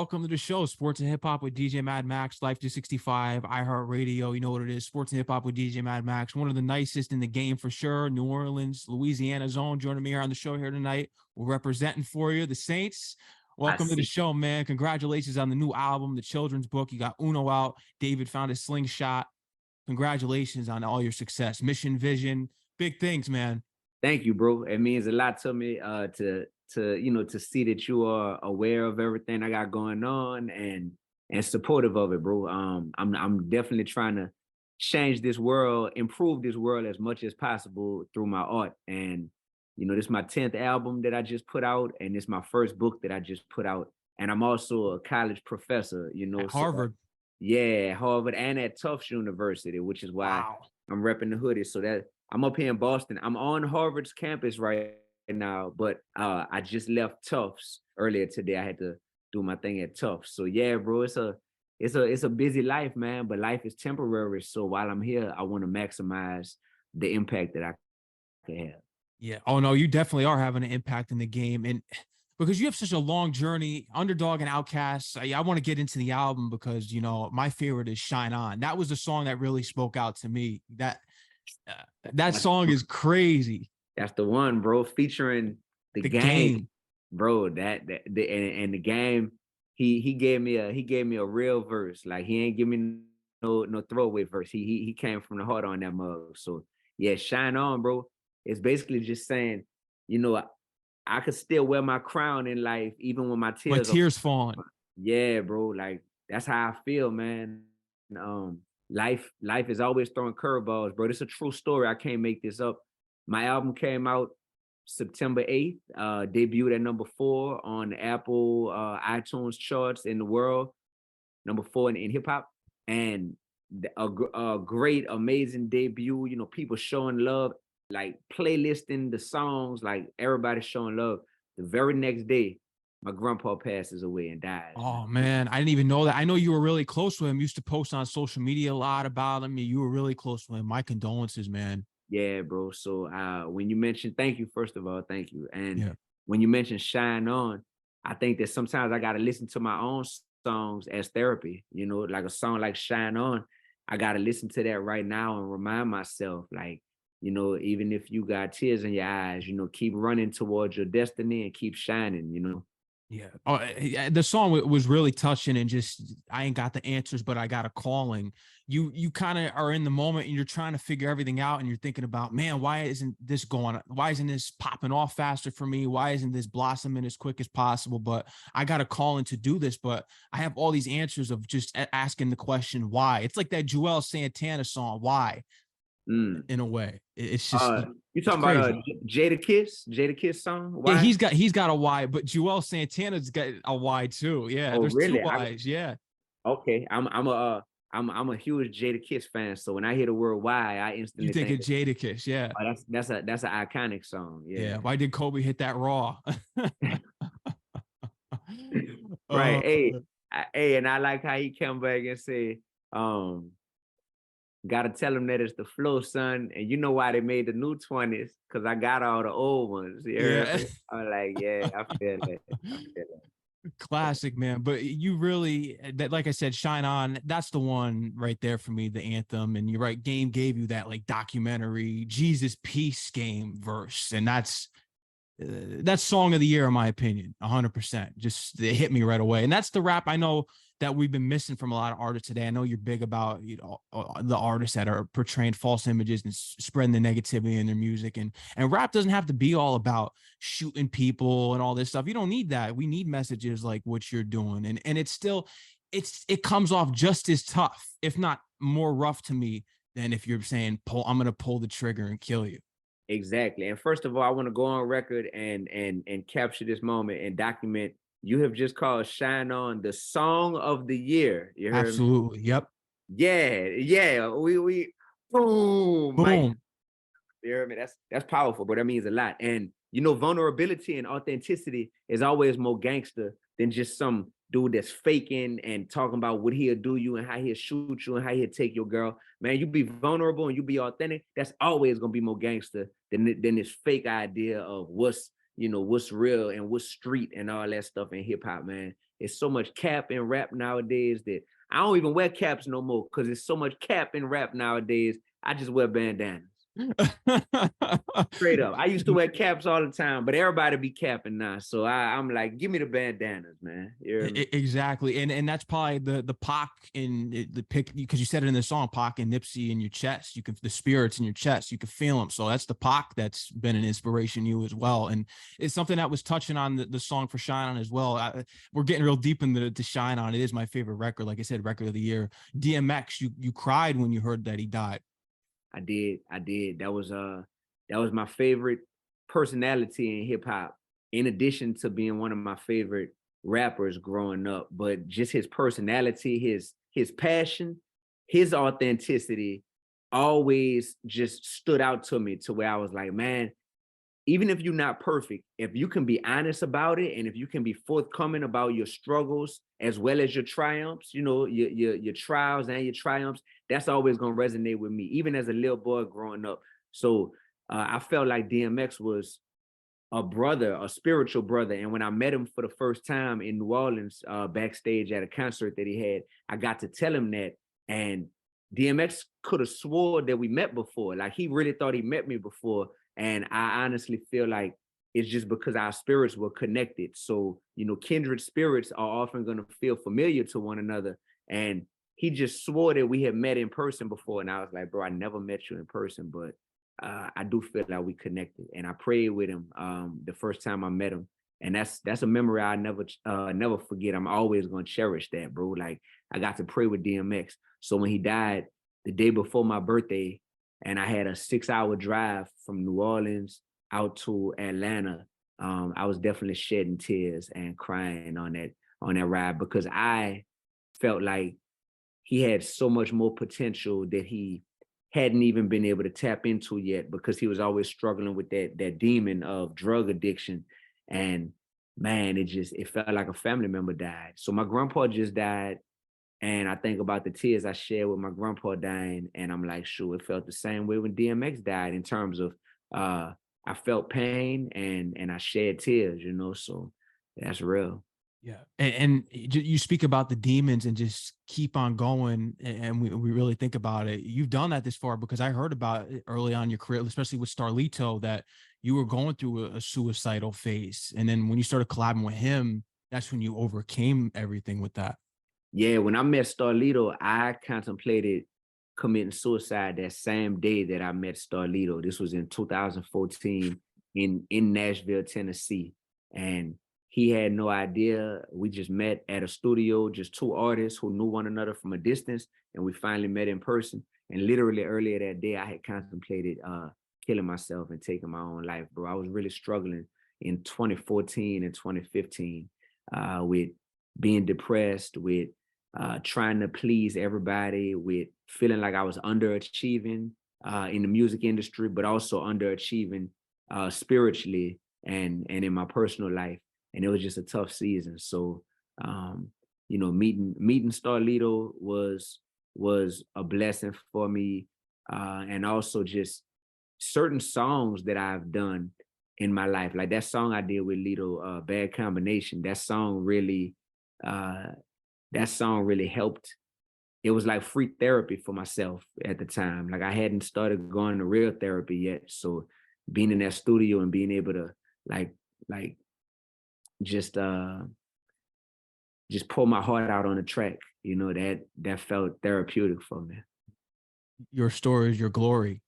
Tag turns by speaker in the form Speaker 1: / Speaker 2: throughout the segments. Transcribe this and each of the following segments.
Speaker 1: Welcome to the show, Sports and Hip Hop with DJ Mad Max, Life 365, iHeartRadio. You know what it is, Sports and Hip Hop with DJ Mad Max, one of the nicest in the game for sure. New Orleans, Louisiana zone. Joining me here on the show here tonight. We're representing for you, the Saints. Welcome to the show, man. Congratulations on the new album, the children's book. You got Uno out. David Found His Slingshot. Congratulations on all your success. Mission, vision, big things, man.
Speaker 2: Thank you, bro. It means a lot to me to see that you are aware of everything I got going on and supportive of it, bro. I'm definitely trying to change this world, improve this world as much as possible through my art. And this is my 10th album that I just put out, and it's my first book that I just put out. And I'm also a college professor,
Speaker 1: At Harvard.
Speaker 2: Yeah, Harvard and at Tufts University, which is why I'm repping the hoodie. So that I'm up here in Boston. I'm on Harvard's campus right now, but I just left Tufts earlier today. I had to do my thing at Tufts. So yeah, bro, it's a busy life, man, but life is temporary. So while I'm here, I want to maximize the impact that I can have.
Speaker 1: Yeah. Oh no, you definitely are having an impact in the game. And because you have such a long journey, Underdog and Outkast, I want to get into the album because, my favorite is Shine On. That was the song that really spoke out to me. That song is crazy.
Speaker 2: That's the one, bro, featuring the game. Bro. And the game, he gave me a real verse. Like, he ain't give me no throwaway verse. He came from the heart on that mug. So yeah, Shine On, bro. It's basically just saying, I could still wear my crown in life, even when my
Speaker 1: tears falling.
Speaker 2: Yeah, bro. Like, that's how I feel, man. Life is always throwing curveballs, bro. It's a true story. I can't make this up. My album came out September 8th, debuted at number 4 on the Apple iTunes charts in the world, number 4 in hip hop, and a great, amazing debut. People showing love, like playlisting the songs, like everybody showing love. The very next day, my grandpa passes away and dies.
Speaker 1: Oh man, I didn't even know that. I know you were really close to him. You used to post on social media a lot about him. You were really close to him. My condolences, man.
Speaker 2: Yeah, bro. So when you mentioned, thank you, first of all, thank you. And when you mentioned Shine On, I think that sometimes I got to listen to my own songs as therapy, like a song like Shine On. I got to listen to that right now and remind myself, like, even if you got tears in your eyes, keep running towards your destiny and keep shining.
Speaker 1: Yeah. Oh, the song was really touching, and just, I ain't got the answers, but I got a calling. You kind of are in the moment and you're trying to figure everything out, and you're thinking about, man, why isn't this going? Why isn't this popping off faster for me? Why isn't this blossoming as quick as possible? But I got a calling to do this, but I have all these answers of just asking the question, why? It's like that Joel Santana song, Why? In a way, it's just
Speaker 2: you talking about Jadakiss song?
Speaker 1: Why? Yeah, he's got a why, but Joel Santana's got a why too. Yeah, there's really? 2 whys. Yeah.
Speaker 2: Okay, I'm a huge Jadakiss fan, so when I hear the word why, I instantly
Speaker 1: think of Jadakiss. Yeah,
Speaker 2: that's an iconic song. Yeah.
Speaker 1: Why did Kobe hit that raw?
Speaker 2: Right. Hey, and I like how he came back and said, gotta tell them that it's the flow, son. And you know why they made the new 20s? Because I got all the old ones. I'm like, yeah, I feel that.
Speaker 1: Classic, man. But you really, that, like I said, Shine On, that's the one right there for me, the anthem. And you're right, Game gave you that like documentary Jesus Peace Game verse, and that's song of the year in my opinion. 100%. Just, it hit me right away. And that's the rap I know that we've been missing from a lot of artists today. I know you're big about, the artists that are portraying false images and spreading the negativity in their music. And rap doesn't have to be all about shooting people and all this stuff. You don't need that. We need messages like what you're doing. And it's still, it comes off just as tough, if not more rough to me than if you're saying, I'm going to pull the trigger and kill you.
Speaker 2: Exactly. And first of all, I want to go on record and capture this moment and document. You have just called Shine On the song of the year. You heard
Speaker 1: Absolutely.
Speaker 2: Me?
Speaker 1: Yep.
Speaker 2: Yeah. We boom.
Speaker 1: Boom.
Speaker 2: You heard me? That's powerful, but that means a lot. And vulnerability and authenticity is always more gangster than just some dude that's faking and talking about what he'll do you and how he'll shoot you and how he'll take your girl. Man, you be vulnerable and you be authentic. That's always gonna be more gangster than this fake idea of what's real and what's street and all that stuff in hip hop, man. it's so much cap in rap nowadays that I don't even wear caps no more because there's so much cap in rap nowadays. I just wear bandanas. Straight up. I used to wear caps all the time, but everybody be capping now. So I'm like, give me the bandanas, man. You hear me?
Speaker 1: Exactly, and that's probably the Pac in the pick, because you said it in the song, Pac and Nipsey in your chest. You can, the spirits in your chest, you can feel them. So that's the Pac that's been an inspiration to you as well, and it's something that was touching on the song for Shine On as well. We're getting real deep into the Shine On. It is my favorite record, like I said, record of the year. DMX, you cried when you heard that he died.
Speaker 2: I did. That was my favorite personality in hip hop, in addition to being one of my favorite rappers growing up. But just his personality, his passion, his authenticity always just stood out to me, to where I was like, man, even if you're not perfect, if you can be honest about it, and if you can be forthcoming about your struggles as well as your triumphs, you know, your trials and your triumphs, that's always gonna resonate with me, even as a little boy growing up. So I felt like DMX was a brother, a spiritual brother. And when I met him for the first time in New Orleans, backstage at a concert that he had, I got to tell him that. And DMX could have swore that we met before. Like, he really thought he met me before. And I honestly feel like it's just because our spirits were connected. So, you know, kindred spirits are often going to feel familiar to one another. And he just swore that we had met in person before. And I was like, bro, I never met you in person, but I do feel like we connected. And I prayed with him the first time I met him. And that's a memory I never forget. I'm always gonna cherish that, bro. Like, I got to pray with DMX. So when he died the day before my birthday, and I had a 6-hour drive from New Orleans out to Atlanta, I was definitely shedding tears and crying on that ride, because I felt like he had so much more potential that he hadn't even been able to tap into yet, because he was always struggling with that demon of drug addiction. And man, it felt like a family member died. So my grandpa just died, and I think about the tears I shared with my grandpa dying, and I'm like, sure, it felt the same way when DMX died, in terms of I felt pain and I shed tears, you know. So that's real.
Speaker 1: Yeah. And you speak about the demons and just keep on going. And we really think about it. You've done that this far, because I heard about it early on in your career, especially with Starlito, that you were going through a suicidal phase. And then when you started collabing with him, that's when you overcame everything with that.
Speaker 2: Yeah, when I met Starlito, I contemplated committing suicide that same day that I met Starlito. This was in 2014 in Nashville, Tennessee. And he had no idea. We just met at a studio, just two artists who knew one another from a distance, and we finally met in person. And literally earlier that day, I had contemplated killing myself and taking my own life, bro. I was really struggling in 2014 and 2015 with being depressed, with trying to please everybody, with feeling like I was underachieving in the music industry, but also underachieving spiritually and in my personal life. And it was just a tough season. So, you know, meeting Starlito was a blessing for me, and also just certain songs that I've done in my life, like that song I did with Lito, "Bad Combination." That song really helped. It was like free therapy for myself at the time. Like, I hadn't started going to real therapy yet. So being in that studio and being able to like just pour my heart out on the track, you know, that felt therapeutic for me.
Speaker 1: Your story is your glory.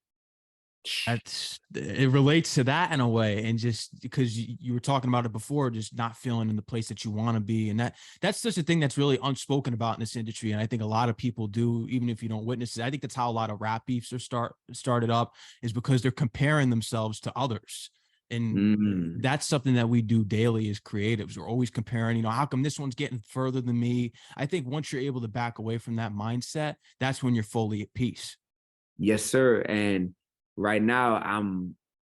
Speaker 1: It relates to that in a way. And just because you were talking about it before, just not feeling in the place that you want to be, and that's such a thing that's really unspoken about in this industry. And I think a lot of people do, even if you don't witness it. I think that's how a lot of rap beefs are started up, is because they're comparing themselves to others. And that's something that we do daily as creatives. We're always comparing, you know, how come this one's getting further than me? I think once you're able to back away from that mindset, that's when you're fully at peace.
Speaker 2: Yes, sir. And right now,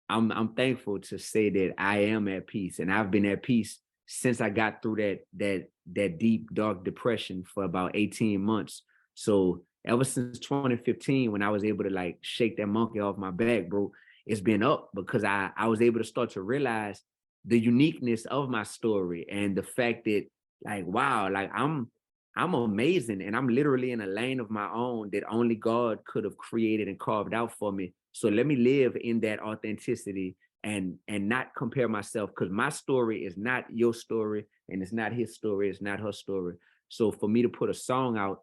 Speaker 2: I'm thankful to say that I am at peace, and I've been at peace since I got through that deep, dark depression for about 18 months. So ever since 2015, when I was able to like shake that monkey off my back, bro, it's been up, because I was able to start to realize the uniqueness of my story, and the fact that like, wow, like I'm amazing, and I'm literally in a lane of my own that only God could have created and carved out for me. So let me live in that authenticity and not compare myself, because my story is not your story, and it's not his story, it's not her story. So for me to put a song out,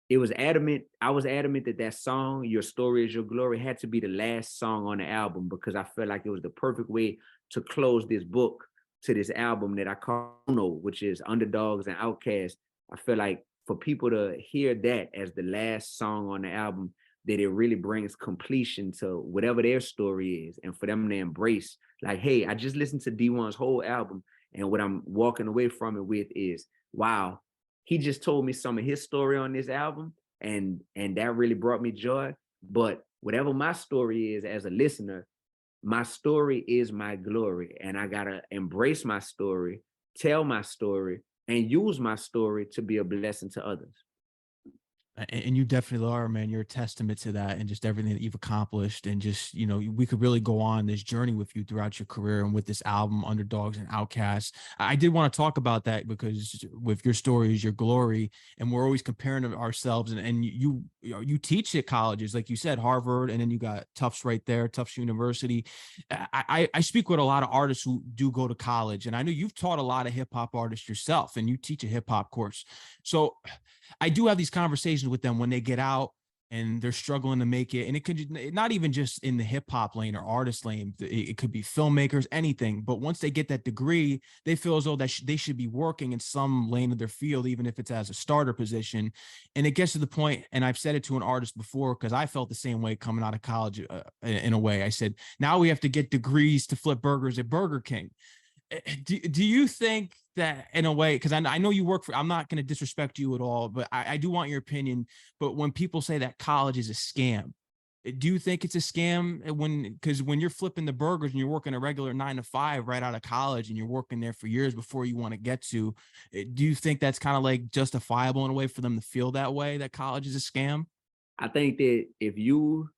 Speaker 2: I was adamant that that song, Your Story Is Your Glory, had to be the last song on the album, because I felt like it was the perfect way to close this book to this album that I call No, which is Underdogs and Outcasts. I feel like for people to hear that as the last song on the album, that it really brings completion to whatever their story is, and for them to embrace, like, hey, I just listened to Dee-1's whole album, and what I'm walking away from it with is, wow, he just told me some of his story on this album, and that really brought me joy. But whatever my story is as a listener, my story is my glory, and I gotta embrace my story, tell my story, and use my story to be a blessing to others.
Speaker 1: And you definitely are, man. You're a testament to that, and just everything that you've accomplished. And just, we could really go on this journey with you throughout your career, and with this album, Underdogs and Outcasts. I did want to talk about that, because with your story is your glory, and we're always comparing ourselves. And you teach at colleges, like you said, Harvard, and then you got Tufts right there, Tufts University. I speak with a lot of artists who do go to college, and I know you've taught a lot of hip hop artists yourself, and you teach a hip hop course. So I do have these conversations with them when they get out and they're struggling to make it. And it could not even just in the hip hop lane or artist lane. It could be filmmakers, anything. But once they get that degree, they feel as though that they should be working in some lane of their field, even if it's as a starter position. And it gets to the point, and I've said it to an artist before, because I felt the same way coming out of college in a way. I said, now we have to get degrees to flip burgers at Burger King. Do you think that, in a way, because I know you work for, I'm not going to disrespect you at all, but I do want your opinion. But when people say that college is a scam, do you think it's a scam? Because when you're flipping the burgers and you're working a regular 9 to 5 right out of college, and you're working there for years before you want to get to, do you think that's kind of like justifiable in a way for them to feel that way, that college is a scam?
Speaker 2: I think that if you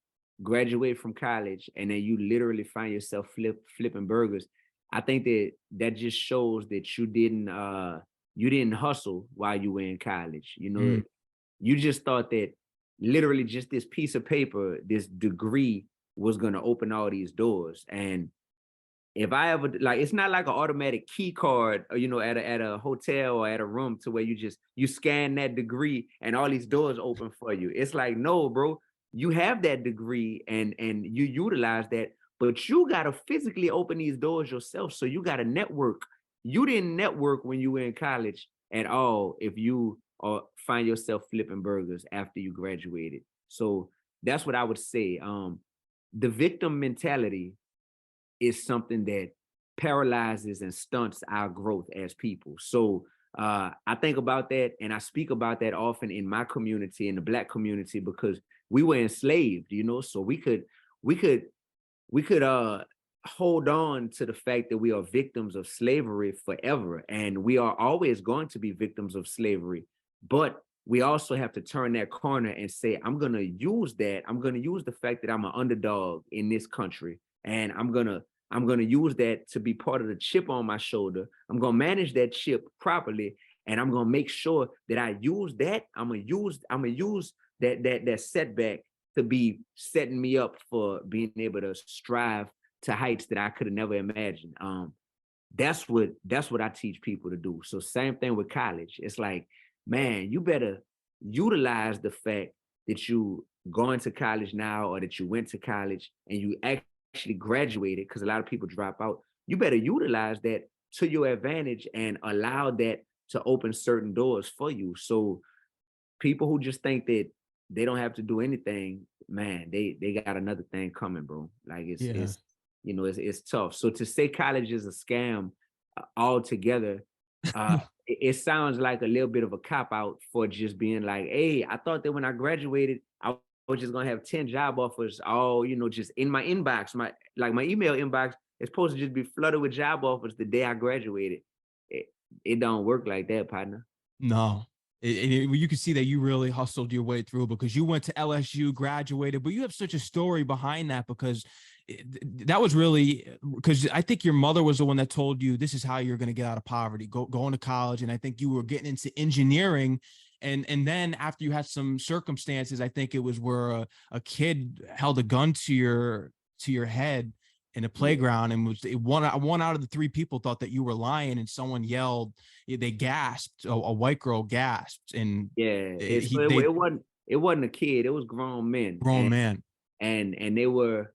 Speaker 2: graduate from college and then you literally find yourself flipping burgers, I think that that just shows that you didn't hustle while you were in college. You know,
Speaker 1: Mm.
Speaker 2: you just thought that literally just this piece of paper, this degree was gonna open all these doors. And if I ever, like, it's not like an automatic key card, at a hotel or at a room, to where you scan that degree and all these doors open for you. It's like, no, bro, you have that degree and you utilize that, but you gotta physically open these doors yourself. So you gotta network. You didn't network when you were in college at all if you find yourself flipping burgers after you graduated. So that's what I would say. The victim mentality is something that paralyzes and stunts our growth as people. So I think about that, and I speak about that often in my community, in the Black community, because we were enslaved, so we could we could hold on to the fact that we are victims of slavery forever, and we are always going to be victims of slavery. But we also have to turn that corner and say, I'm going to use that. I'm going to use the fact that I'm an underdog in this country, and I'm going to use that to be part of the chip on my shoulder. I'm going to manage that chip properly, and I'm going to make sure that I use that. I'm going to use that setback to be setting me up for being able to strive to heights that I could have never imagined. That's what I teach people to do. So same thing with college. It's like, man, you better utilize the fact that you going to college now, or that you went to college and you actually graduated, because a lot of people drop out. You better utilize that to your advantage and allow that to open certain doors for you. So people who just think that they don't have to do anything, man, they got another thing coming, bro. Like
Speaker 1: Yeah.
Speaker 2: it's tough. So to say college is a scam altogether, it sounds like a little bit of a cop out for just being like, hey, I thought that when I graduated, I was just gonna have 10 job offers all, just in my inbox. My email inbox is supposed to just be flooded with job offers the day I graduated. It, it don't work like that, partner.
Speaker 1: No. You can see that you really hustled your way through, because you went to LSU, graduated, but you have such a story behind that, because that was really, because I think your mother was the one that told you this is how you're going to get out of poverty, going to college. And I think you were getting into engineering. And then after you had some circumstances, I think it was where a kid held a gun to your head in a
Speaker 2: Yeah,
Speaker 1: playground, and was one out of the three people thought that you were lying, and someone yelled, they gasped, a white girl gasped, and
Speaker 2: yeah.
Speaker 1: he
Speaker 2: So
Speaker 1: they
Speaker 2: it wasn't a kid, it was grown men.
Speaker 1: grown man.
Speaker 2: And they were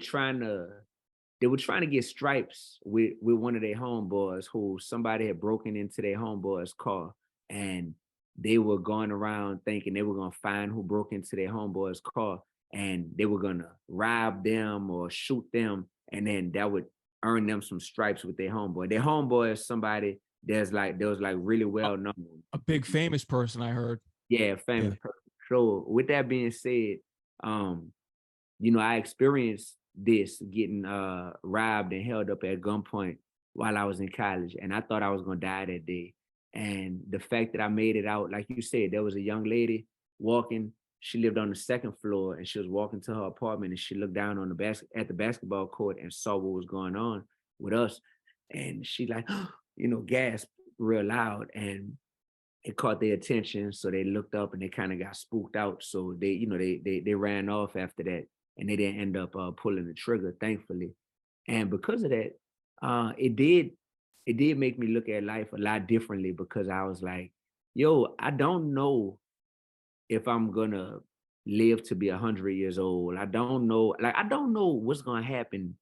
Speaker 2: trying to get stripes with one of their homeboys, who somebody had broken into their homeboy's car, and they were going around thinking they were gonna find who broke into their homeboy's car, and they were gonna rob them or shoot them, and then that would earn them some stripes with their homeboy. Their homeboy is somebody that was like really
Speaker 1: a,
Speaker 2: well known.
Speaker 1: a big famous person, I heard.
Speaker 2: Yeah,
Speaker 1: Yeah.
Speaker 2: famous person. So with that being said, um, I experienced this getting robbed and held up at gunpoint while I was in college, and I thought I was gonna die that day. And the fact that I made it out, like you said, there was a young lady walking. She lived on the second floor, and she was walking to her apartment, and she looked down on the basketball court and saw what was going on with us, and she like, gasped real loud, and it caught their attention. So they looked up and they kind of got spooked out. So they ran off after that, and they didn't end up pulling the trigger, thankfully. And because of that, it did make me look at life a lot differently, because I was like, yo, I don't know if I'm gonna live to be 100 years old. I don't know what's gonna happen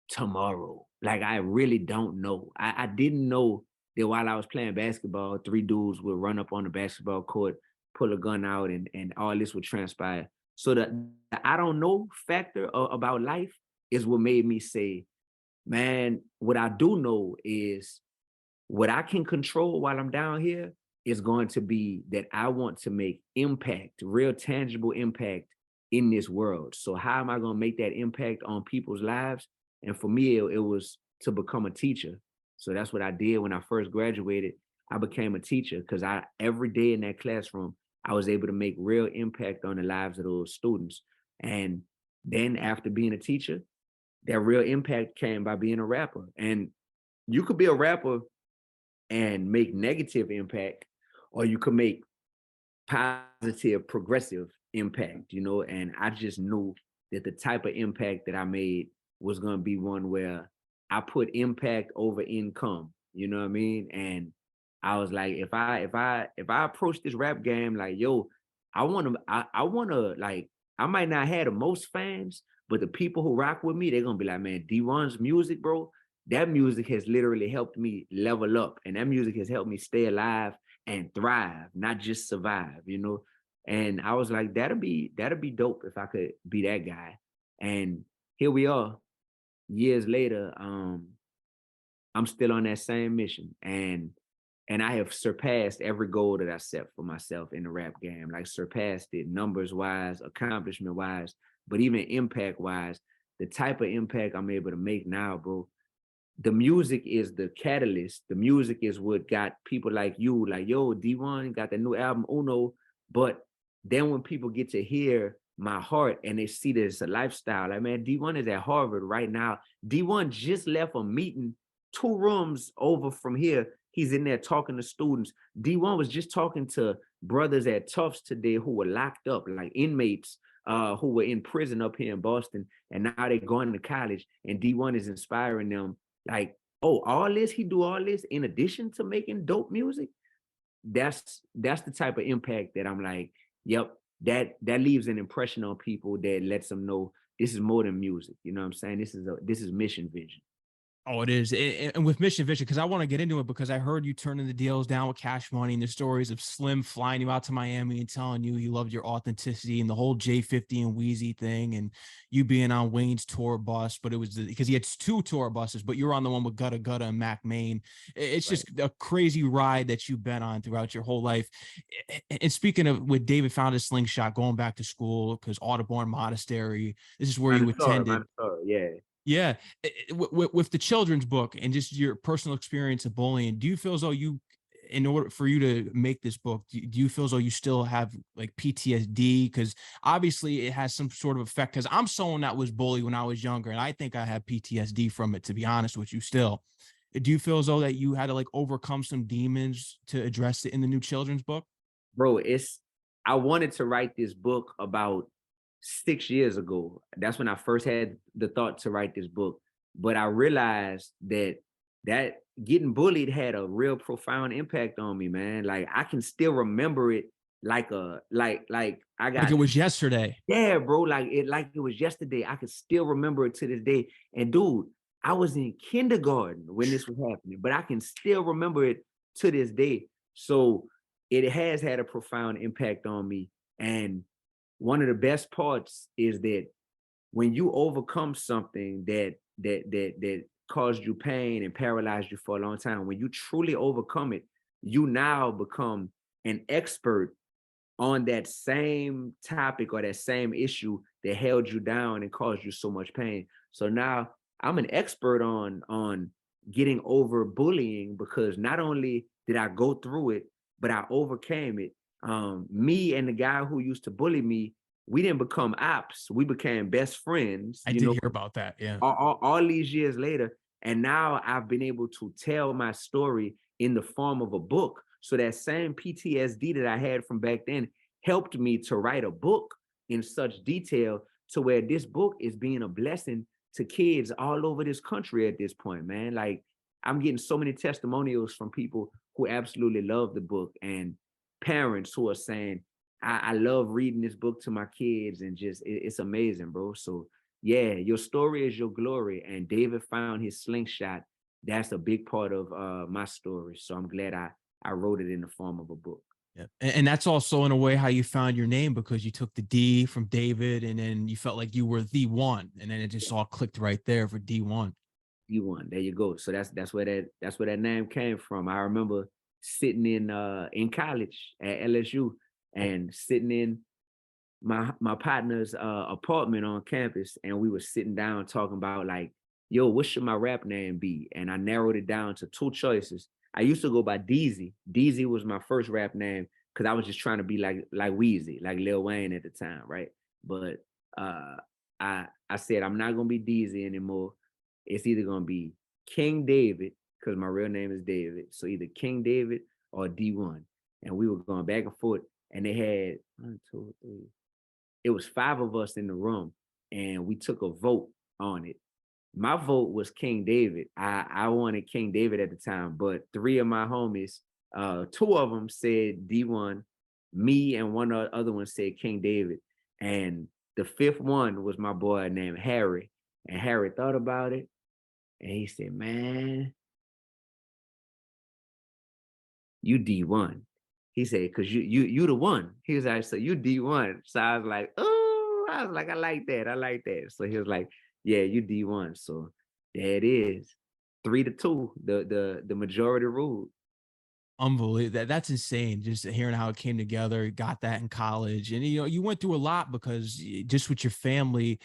Speaker 2: tomorrow. Like, I really don't know. I didn't know that while I was playing basketball, three dudes would run up on the basketball court, pull a gun out, and all this would transpire. So the I don't know factor about life is what made me say, man, what I do know is what I can control while I'm down here is going to be that I want to make impact, real tangible impact in this world. So how am I going to make that impact on people's lives? And for me, it was to become a teacher. So that's what I did when I first graduated. I became a teacher, because every day in that classroom, I was able to make real impact on the lives of those students. And then after being a teacher, that real impact came by being a rapper. And you could be a rapper and make negative impact, or you could make positive, progressive impact, and I just knew that the type of impact that I made was going to be one where I put impact over income, you know what I mean? And I was like, if I approach this rap game like, yo, I want to like, I might not have the most fans, but the people who rock with me, they're going to be like, man, Dee-1's music, bro, that music has literally helped me level up, and that music has helped me stay alive and thrive, not just survive. And I was like, that'd be dope if I could be that guy. And here we are, years later. I'm still on that same mission, and I have surpassed every goal that I set for myself in the rap game, like surpassed it numbers wise, accomplishment wise, but even impact wise. The type of impact I'm able to make now, bro, the music is the catalyst. The music is what got people like you, like, yo, Dee-1 got the new album Uno. But then when people get to hear my heart and they see that it's a lifestyle, like, man, Dee-1 is at Harvard right now. Dee-1 just left a meeting 2 rooms over from here. He's in there talking to students. Dee-1 was just talking to brothers at Tufts today who were locked up, like inmates who were in prison up here in Boston, and now they're going to college, and Dee-1 is inspiring them. Like, oh, he do all this in addition to making dope music. That's the type of impact that I'm like, yep, that leaves an impression on people, that lets them know this is more than music. You know what I'm saying? This is mission vision.
Speaker 1: Oh, it is. And with Mission Vision, because I want to get into it, because I heard you turning the deals down with Cash Money, and the stories of Slim flying you out to Miami and telling you he loved your authenticity, and the whole J50 and Wheezy thing, and you being on Wayne's tour bus. But it was because he had 2 tour buses, but you were on the one with Gutta Gutta and Mac Main. It's
Speaker 2: Right.
Speaker 1: just a crazy ride that you've been on throughout your whole life. And speaking of, with David Found His Slingshot, going back to school, because Audubon Monastery, this is where you attended.
Speaker 2: Mandatory, yeah.
Speaker 1: Yeah, with the children's book and just your personal experience of bullying, do you feel as though you in order for you to make this book, do you feel as though you still have like PTSD? Because obviously it has some sort of effect, because I'm someone that was bullied when I was younger, and I think I have PTSD from it, to be honest with you still. Do you feel as though that you had to like overcome some demons to address it in the new children's book?
Speaker 2: Bro, I wanted to write this book about 6 years ago. That's when I first had the thought to write this book. But I realized that getting bullied had a real profound impact on me, man. Like I can still remember it like I
Speaker 1: Like it
Speaker 2: got,
Speaker 1: was yesterday.
Speaker 2: yeah, bro, like it was yesterday. I can still remember it to this day. And dude, I was in kindergarten when this was happening, but I can still remember it to this day. So it has had a profound impact on me. And one of the best parts is that when you overcome something that caused you pain and paralyzed you for a long time, when you truly overcome it, you now become an expert on that same topic or that same issue that held you down and caused you so much pain. So now I'm an expert on getting over bullying, because not only did I go through it, but I overcame it. Me and the guy who used to bully me, we didn't become ops. We became best friends,
Speaker 1: I did hear about that. Yeah.
Speaker 2: all these years later. And now I've been able to tell my story in the form of a book. So that same PTSD that I had from back then helped me to write a book in such detail, to where this book is being a blessing to kids all over this country at this point, man. Like I'm getting so many testimonials from people who absolutely love the book, and parents who are saying, I love reading this book to my kids, and just it's amazing, bro. So yeah, your story is your glory, and David found his slingshot. That's a big part of my story. So I'm glad I wrote it in the form of a book.
Speaker 1: Yeah. And that's also in a way how you found your name, because you took the D from David and then you felt like you were the one. And then it just all clicked right there for D1.
Speaker 2: Dee-1, there you go. So that's where that name came from. I remember sitting in college at LSU, and sitting in my partner's apartment on campus, and we were sitting down talking about like, yo, what should my rap name be? And I narrowed it down to two choices. I used to go by Deezy. Deezy was my first rap name, because I was just trying to be like Weezy, like Lil Wayne at the time, right? But uh I said I'm not gonna be Deezy anymore. It's either gonna be King David, because my real name is David. So either King David or D1. And we were going back and forth, and they had 1, 2, 3. It was 5 of us in the room, and we took a vote on it. My vote was King David. I wanted King David at the time, but 3 of my homies, 2 of them said D1, me and one other one said King David, and the 5th one was my boy named Harry. And Harry thought about it, and he said, "Man, you D1." He said, "Cause you the one." He was like, "So you D1." So I was like, "Oh," I was like, "I like that. I like that." So he was like, "Yeah, you D1." So there it is. 3-2. The majority ruled.
Speaker 1: Unbelievable. That's insane. Just hearing how it came together, got that in college. And you went through a lot, because just with your family,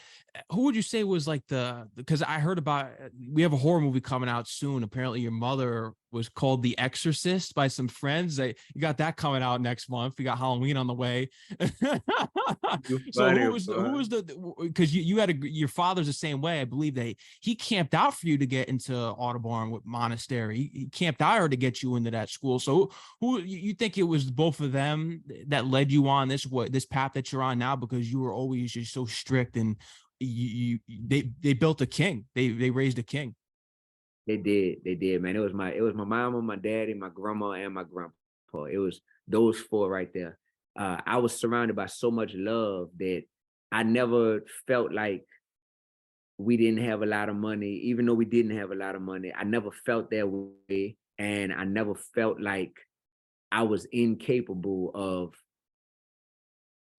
Speaker 1: who would you say was like because I heard about, we have a horror movie coming out soon. Apparently your mother was called The Exorcist by some friends. You got that coming out next month. We got Halloween on the way.
Speaker 2: You
Speaker 1: So
Speaker 2: funny,
Speaker 1: who
Speaker 2: bro.
Speaker 1: was because you had your father's the same way. I believe he camped out for you to get into Audubon with Monastery. He camped out to get you into that school. So who you think it was both of them that led you on this path that you're on now, because you were always just so strict, and they built a king. They raised a king.
Speaker 2: They did, man. It was my mama, my daddy, my grandma, and my grandpa. It was those 4 right there. I was surrounded by so much love that I never felt like we didn't have a lot of money. Even though we didn't have a lot of money, I never felt that way, and I never felt like I was incapable of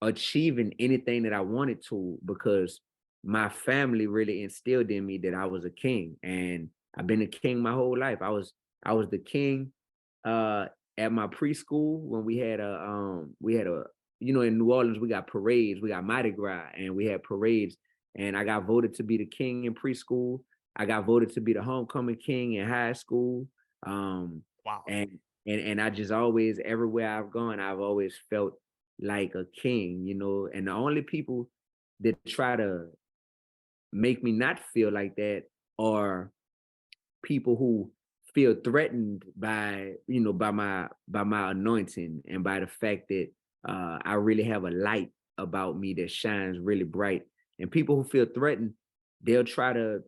Speaker 2: achieving anything that I wanted to, because my family really instilled in me that I was a king, and I've been a king my whole life. I was the king uh at my preschool when we had a, in New Orleans we got parades, we got Mardi Gras, and we had parades, and I got voted to be the king in preschool. I got voted to be the homecoming king in high school.
Speaker 1: Wow.
Speaker 2: And And I just always, everywhere I've gone, I've always felt like a king, and the only people that try to make me not feel like that are people who feel threatened by by my anointing and by the fact that I really have a light about me that shines really bright. And people who feel threatened, they'll try to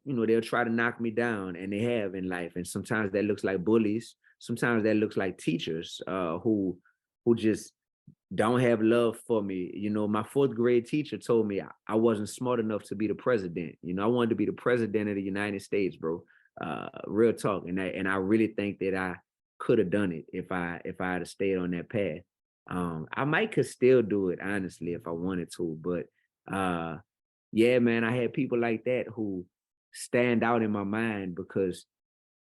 Speaker 2: knock me down, and they have in life. And sometimes that looks like bullies. Sometimes that looks like teachers who just don't have love for me. My fourth grade teacher told me I wasn't smart enough to be the president. I wanted to be the president of the United States, bro. Real talk. And I really think that I could have done it if I had stayed on that path. I might could still do it, honestly, if I wanted to. But yeah, man, I had people like that who stand out in my mind because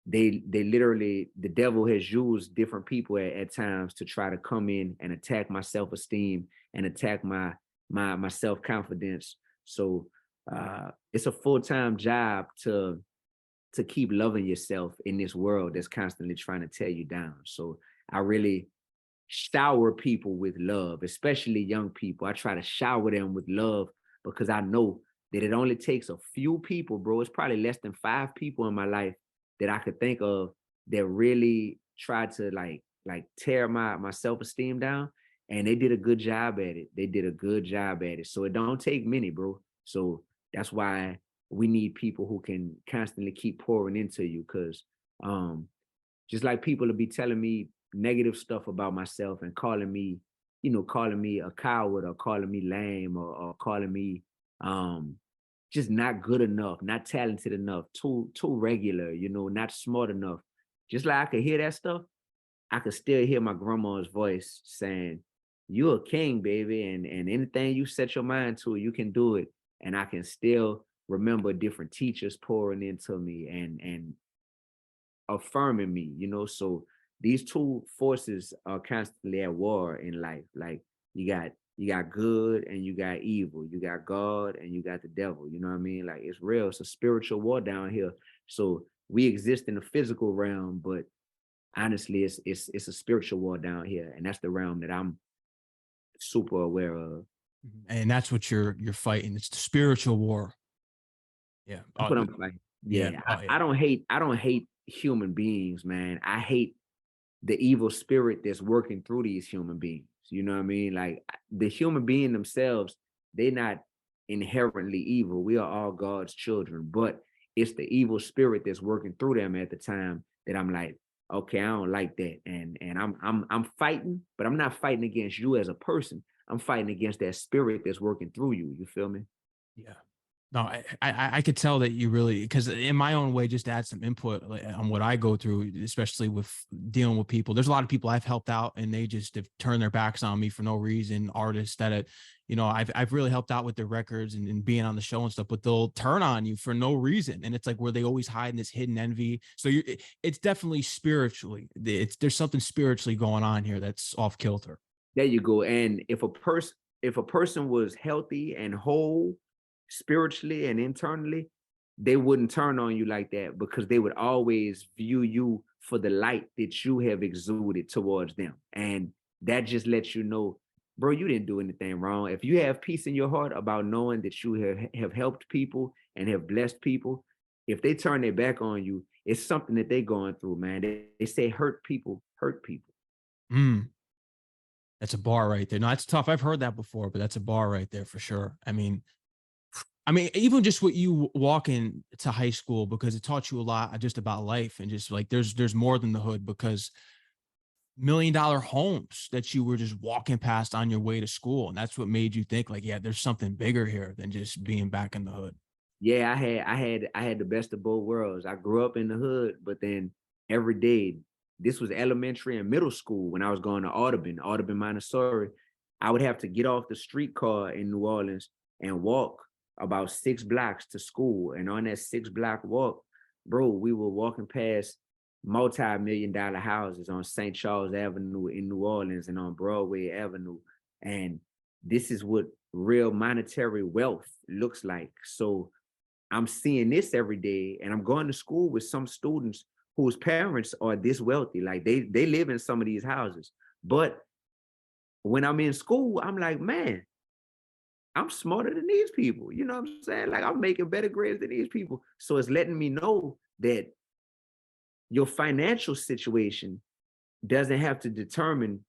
Speaker 2: they literally, the devil has used different people at times to try to come in and attack my self-esteem and attack my self-confidence. So it's a full-time job to keep loving yourself in this world that's constantly trying to tear you down. So I really shower people with love, especially young people. I try to shower them with love because I know that it only takes a few people, bro. It's probably less than 5 people in my life that I could think of that really tried to like tear my self-esteem down. And they did a good job at it. They did a good job at it. So it don't take many, bro. So that's why we need people who can constantly keep pouring into you. Cause just like people will be telling me negative stuff about myself and calling me a coward or calling me lame or calling me just not good enough, not talented enough, too regular, not smart enough. Just like I could hear that stuff, I could still hear my grandma's voice saying, "You a king, baby, and anything you set your mind to, you can do it." And I can still remember different teachers pouring into me and affirming me, So these two forces are constantly at war in life. Like you got good and you got evil. You got God and you got the devil. You know what I mean? Like it's real. It's a spiritual war down here. So we exist in the physical realm, but honestly, it's a spiritual war down here, and that's the realm that I'm super aware of.
Speaker 1: And that's what you're fighting. It's the spiritual war. Yeah.
Speaker 2: That's what I'm like.
Speaker 1: Yeah.
Speaker 2: Yeah,
Speaker 1: Oh, yeah.
Speaker 2: I don't hate human beings, man. I hate the evil spirit that's working through these human beings. You know what I mean? Like the human being themselves, they're not inherently evil. We are all God's children, but it's the evil spirit that's working through them at the time that I'm like, okay, I don't like that. And I'm fighting, but I'm not fighting against you as a person. I'm fighting against that spirit that's working through you. You feel me?
Speaker 1: Yeah. No, I could tell that you really, because in my own way, just to add some input on what I go through, especially with dealing with people. There's a lot of people I've helped out, and they just have turned their backs on me for no reason. Artists that, I've really helped out with their records and being on the show and stuff, but they'll turn on you for no reason, and it's like where they always hide in this hidden envy. So it's definitely spiritually, there's something spiritually going on here that's off kilter.
Speaker 2: There you go. And if a person was healthy and whole spiritually and internally, they wouldn't turn on you like that because they would always view you for the light that you have exuded towards them. And that just lets you know, bro, you didn't do anything wrong. If you have peace in your heart about knowing that you have helped people and have blessed people, if they turn their back on you, it's something that they're going through, man. They say hurt people hurt people.
Speaker 1: Mm. That's a bar right there. No, that's tough. I've heard that before, but that's a bar right there for sure. I mean, even just what you walking to high school, because it taught you a lot just about life and just like there's more than the hood, because $1 million homes that you were just walking past on your way to school. And that's what made you think like, yeah, there's something bigger here than just being back in the hood.
Speaker 2: Yeah, I had the best of both worlds. I grew up in the hood, but then every day, this was elementary and middle school when I was going to Audubon, Montessori. I would have to get off the streetcar in New Orleans and walk about 6 blocks to school. And on that 6 block walk, bro, we were walking past multi-million-dollar houses on St. Charles Avenue in New Orleans and on Broadway Avenue. And this is what real monetary wealth looks like. So I'm seeing this every day, and I'm going to school with some students whose parents are this wealthy. Like they live in some of these houses. But when I'm in school, I'm like, man, I'm smarter than these people. You know what I'm saying? Like I'm making better grades than these people. So it's letting me know that your financial situation doesn't have to determine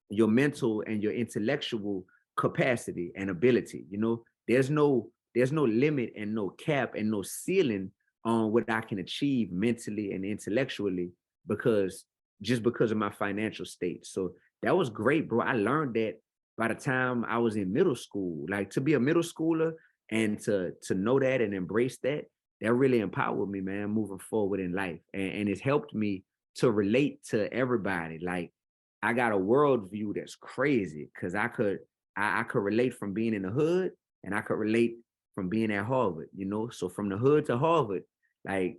Speaker 2: your mental and your intellectual capacity and ability. You know, there's no limit and no cap and no ceiling on what I can achieve mentally and intellectually because just because of my financial state. So that was great, bro. I learned that by the time I was in middle school. Like to be a middle schooler and to know that and embrace that, that really empowered me, man, moving forward in life. And it's helped me to relate to everybody. Like I got a worldview that's crazy because I could relate from being in the hood and I could relate from being at Harvard, you know. So from the hood to Harvard, like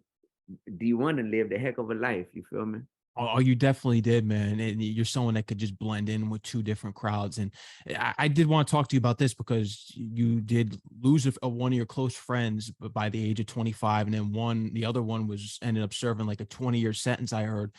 Speaker 2: D1 and lived a heck of a life. You feel me?
Speaker 1: Oh, you definitely did, man. And you're someone that could just blend in with two different crowds. And I did want to talk to you about this because you did lose one of your close friends by the age of 25. And then the other one was ended up serving like a 20-year sentence, I heard.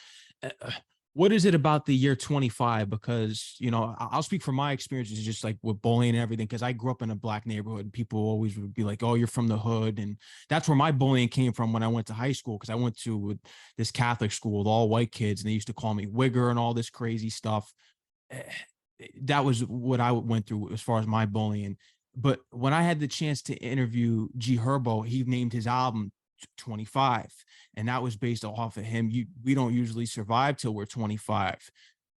Speaker 1: What is it about the year 25? Because, I'll speak from my experiences just like with bullying and everything, because I grew up in a Black neighborhood. People always would be like, oh, you're from the hood. And that's where my bullying came from when I went to high school, because I went to this Catholic school with all white kids, and they used to call me Wigger and all this crazy stuff. Eh, That was what I went through as far as my bullying. But when I had the chance to interview G Herbo, he named his album 25, and that was based off of him. We don't usually survive till we're 25.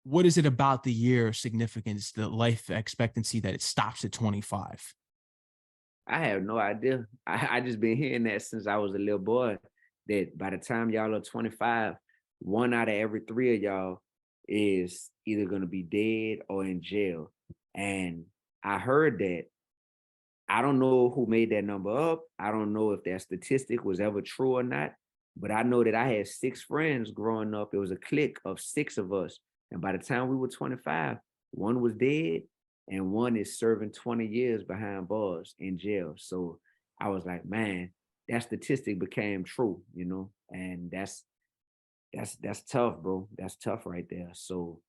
Speaker 1: What is it about the year significance, the life expectancy, that it stops at 25?
Speaker 2: I have no idea. I just been hearing that since I was a little boy, that by the time y'all are 25, one out of every three of y'all is either gonna be dead or in jail. And I heard that. I don't know who made that number up. I don't know if that statistic was ever true or not, but I know that I had six friends growing up. It was a clique of six of us. And by the time we were 25, one was dead and one is serving 20 years behind bars in jail. So I was like, man, that statistic became true, you know, and that's tough, bro. That's tough right there. So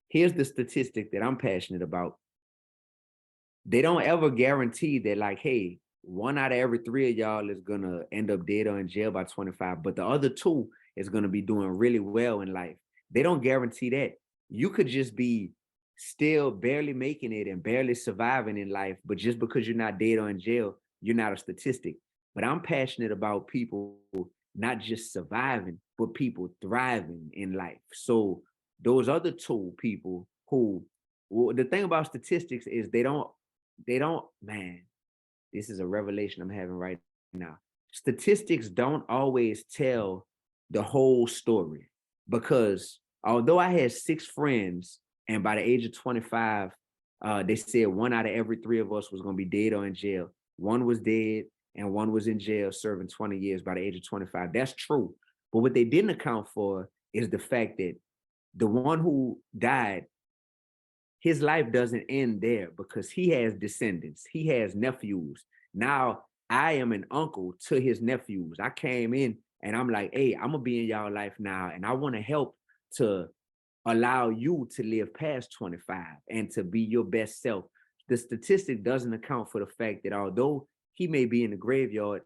Speaker 2: here's the statistic that I'm passionate about. They don't ever guarantee that, like, hey, one out of every three of y'all is gonna end up dead or in jail by 25, but the other two is gonna be doing really well in life. They don't guarantee that. You could just be still barely making it and barely surviving in life, but just because you're not dead or in jail, you're not a statistic. But I'm passionate about people not just surviving, but people thriving in life. So those other two people who, well, the thing about statistics is they don't, man, this is a revelation I'm having right now. Statistics don't always tell the whole story because although I had six friends and by the age of 25, they said one out of every three of us was going to be dead or in jail. One was dead and one was in jail serving 20 years by the age of 25. That's true. But what they didn't account for is the fact that the one who died, his life doesn't end there because he has descendants, he has nephews. Now I am an uncle to his nephews. I came in and I'm like, hey, I'm gonna be in y'all life now, and I want to help to allow you to live past 25 and to be your best self. The statistic doesn't account for the fact that although he may be in the graveyard,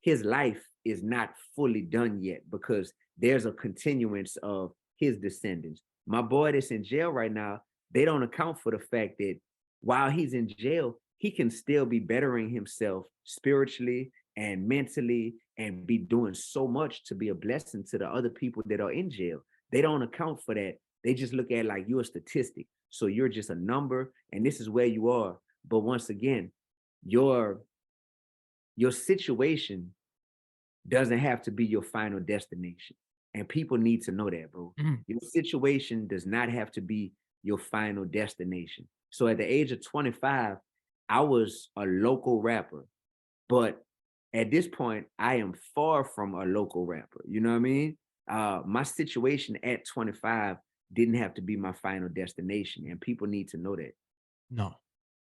Speaker 2: his life is not fully done yet because there's a continuance of his descendants. My boy that's in jail right now, they don't account for the fact that while he's in jail, he can still be bettering himself spiritually and mentally and be doing so much to be a blessing to the other people that are in jail. They don't account for that. They just look at it like you're a statistic. So you're just a number and this is where you are. But once again, your your situation doesn't have to be your final destination. And people need to know that, bro.
Speaker 1: Mhm.
Speaker 2: Your situation does not have to be your final destination. So at the age of 25, I was a local rapper. But at this point, I am far from a local rapper. You know what I mean? My situation at 25 didn't have to be my final destination. And people need to know that.
Speaker 1: No.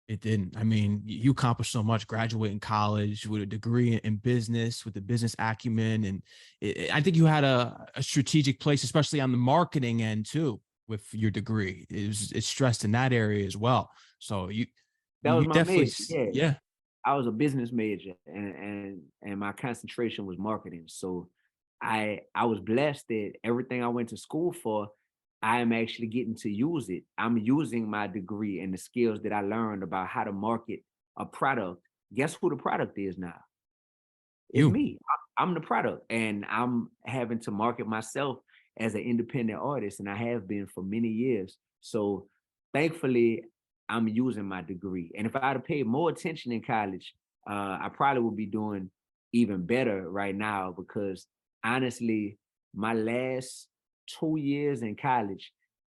Speaker 1: It didn't. I mean, you accomplished so much graduating college with a degree in business, with the business acumen. And I think you had a strategic place, especially on the marketing end too, with your degree. It's stressed in that area as well. So
Speaker 2: That was
Speaker 1: you
Speaker 2: my
Speaker 1: definitely,
Speaker 2: major. Yeah.
Speaker 1: yeah,
Speaker 2: I was a business major, and my concentration was marketing. So I was blessed that everything I went to school for, I am actually getting to use it. I'm using my degree and the skills that I learned about how to market a product. Guess who the product is now? It's
Speaker 1: you.
Speaker 2: me. I'm the product, and I'm having to market myself as an independent artist, and I have been for many years. So thankfully, I'm using my degree. And if I had paid more attention in college, I probably would be doing even better right now because honestly, my last 2 years in college,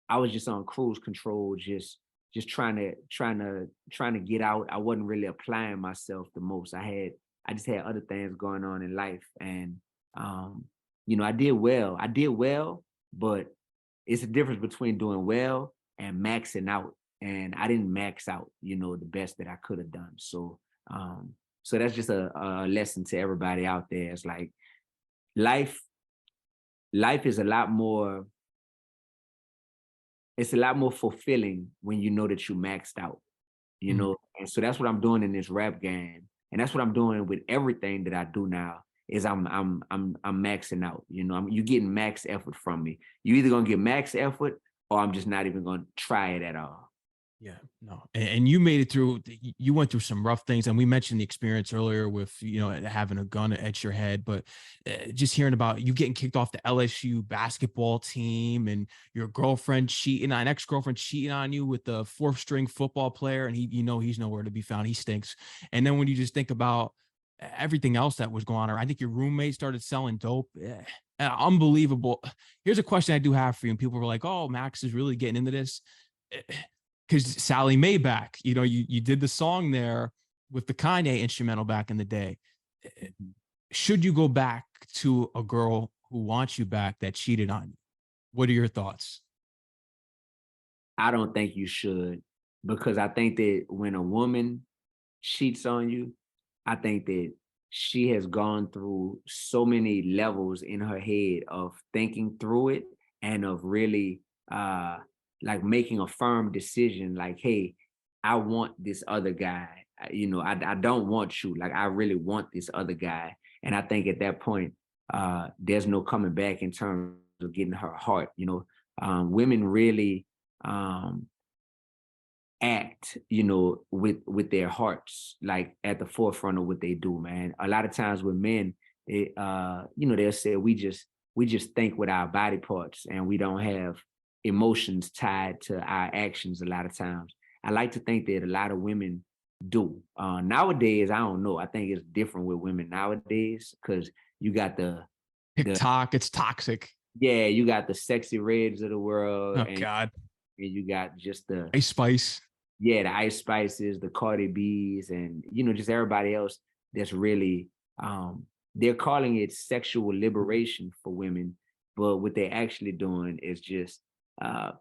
Speaker 2: I was just on cruise control, just trying to get out. I wasn't really applying myself the most. I just had other things going on in life. And um, I did well. I did well, but it's a difference between doing well and maxing out. And I didn't max out, the best that I could have done. So that's just a lesson to everybody out there. It's like life, life is a lot more, it's a lot more fulfilling when you know that you maxed out,
Speaker 1: Mm.
Speaker 2: And so that's what I'm doing in this rap game. And that's what I'm doing with everything that I do now is I'm maxing out. You getting max effort from me. You either gonna get max effort or I'm just not even gonna try it at all.
Speaker 1: Yeah, no, and you made it through. You went through some rough things, and we mentioned the experience earlier with having a gun at your head. But just hearing about you getting kicked off the LSU basketball team, and your girlfriend cheating, an ex-girlfriend cheating on you with the fourth string football player, and he's nowhere to be found. He stinks. And then when you just think about everything else that was going on, I think your roommate started selling dope. Unbelievable. Here's a question I do have for you, and people were like, "Oh, Max is really getting into this." Because Sally Maybach, you did the song there with the Kanye instrumental back in the day. Should you go back to a girl who wants you back that cheated on you? What are your thoughts?
Speaker 2: I don't think you should because I think that when a woman cheats on you, I think that she has gone through so many levels in her head of thinking through it and of really like making a firm decision like, hey, I want this other guy. I don't want you. Like I really want this other guy. And I think at that point, there's no coming back in terms of getting her heart. Women really um act, with their hearts, like at the forefront of what they do, man. A lot of times with men, they'll say we just think with our body parts and we don't have emotions tied to our actions a lot of times. I like to think that a lot of women do. Nowadays, I don't know. I think it's different with women nowadays because you got the
Speaker 1: TikTok, it's toxic.
Speaker 2: yeah, you got the sexy reds of the world
Speaker 1: Oh God,
Speaker 2: and you got just
Speaker 1: Ice Spice.
Speaker 2: the Ice Spices, the Cardi B's, and just everybody else that's really they're calling it sexual liberation for women, but what they're actually doing is just uh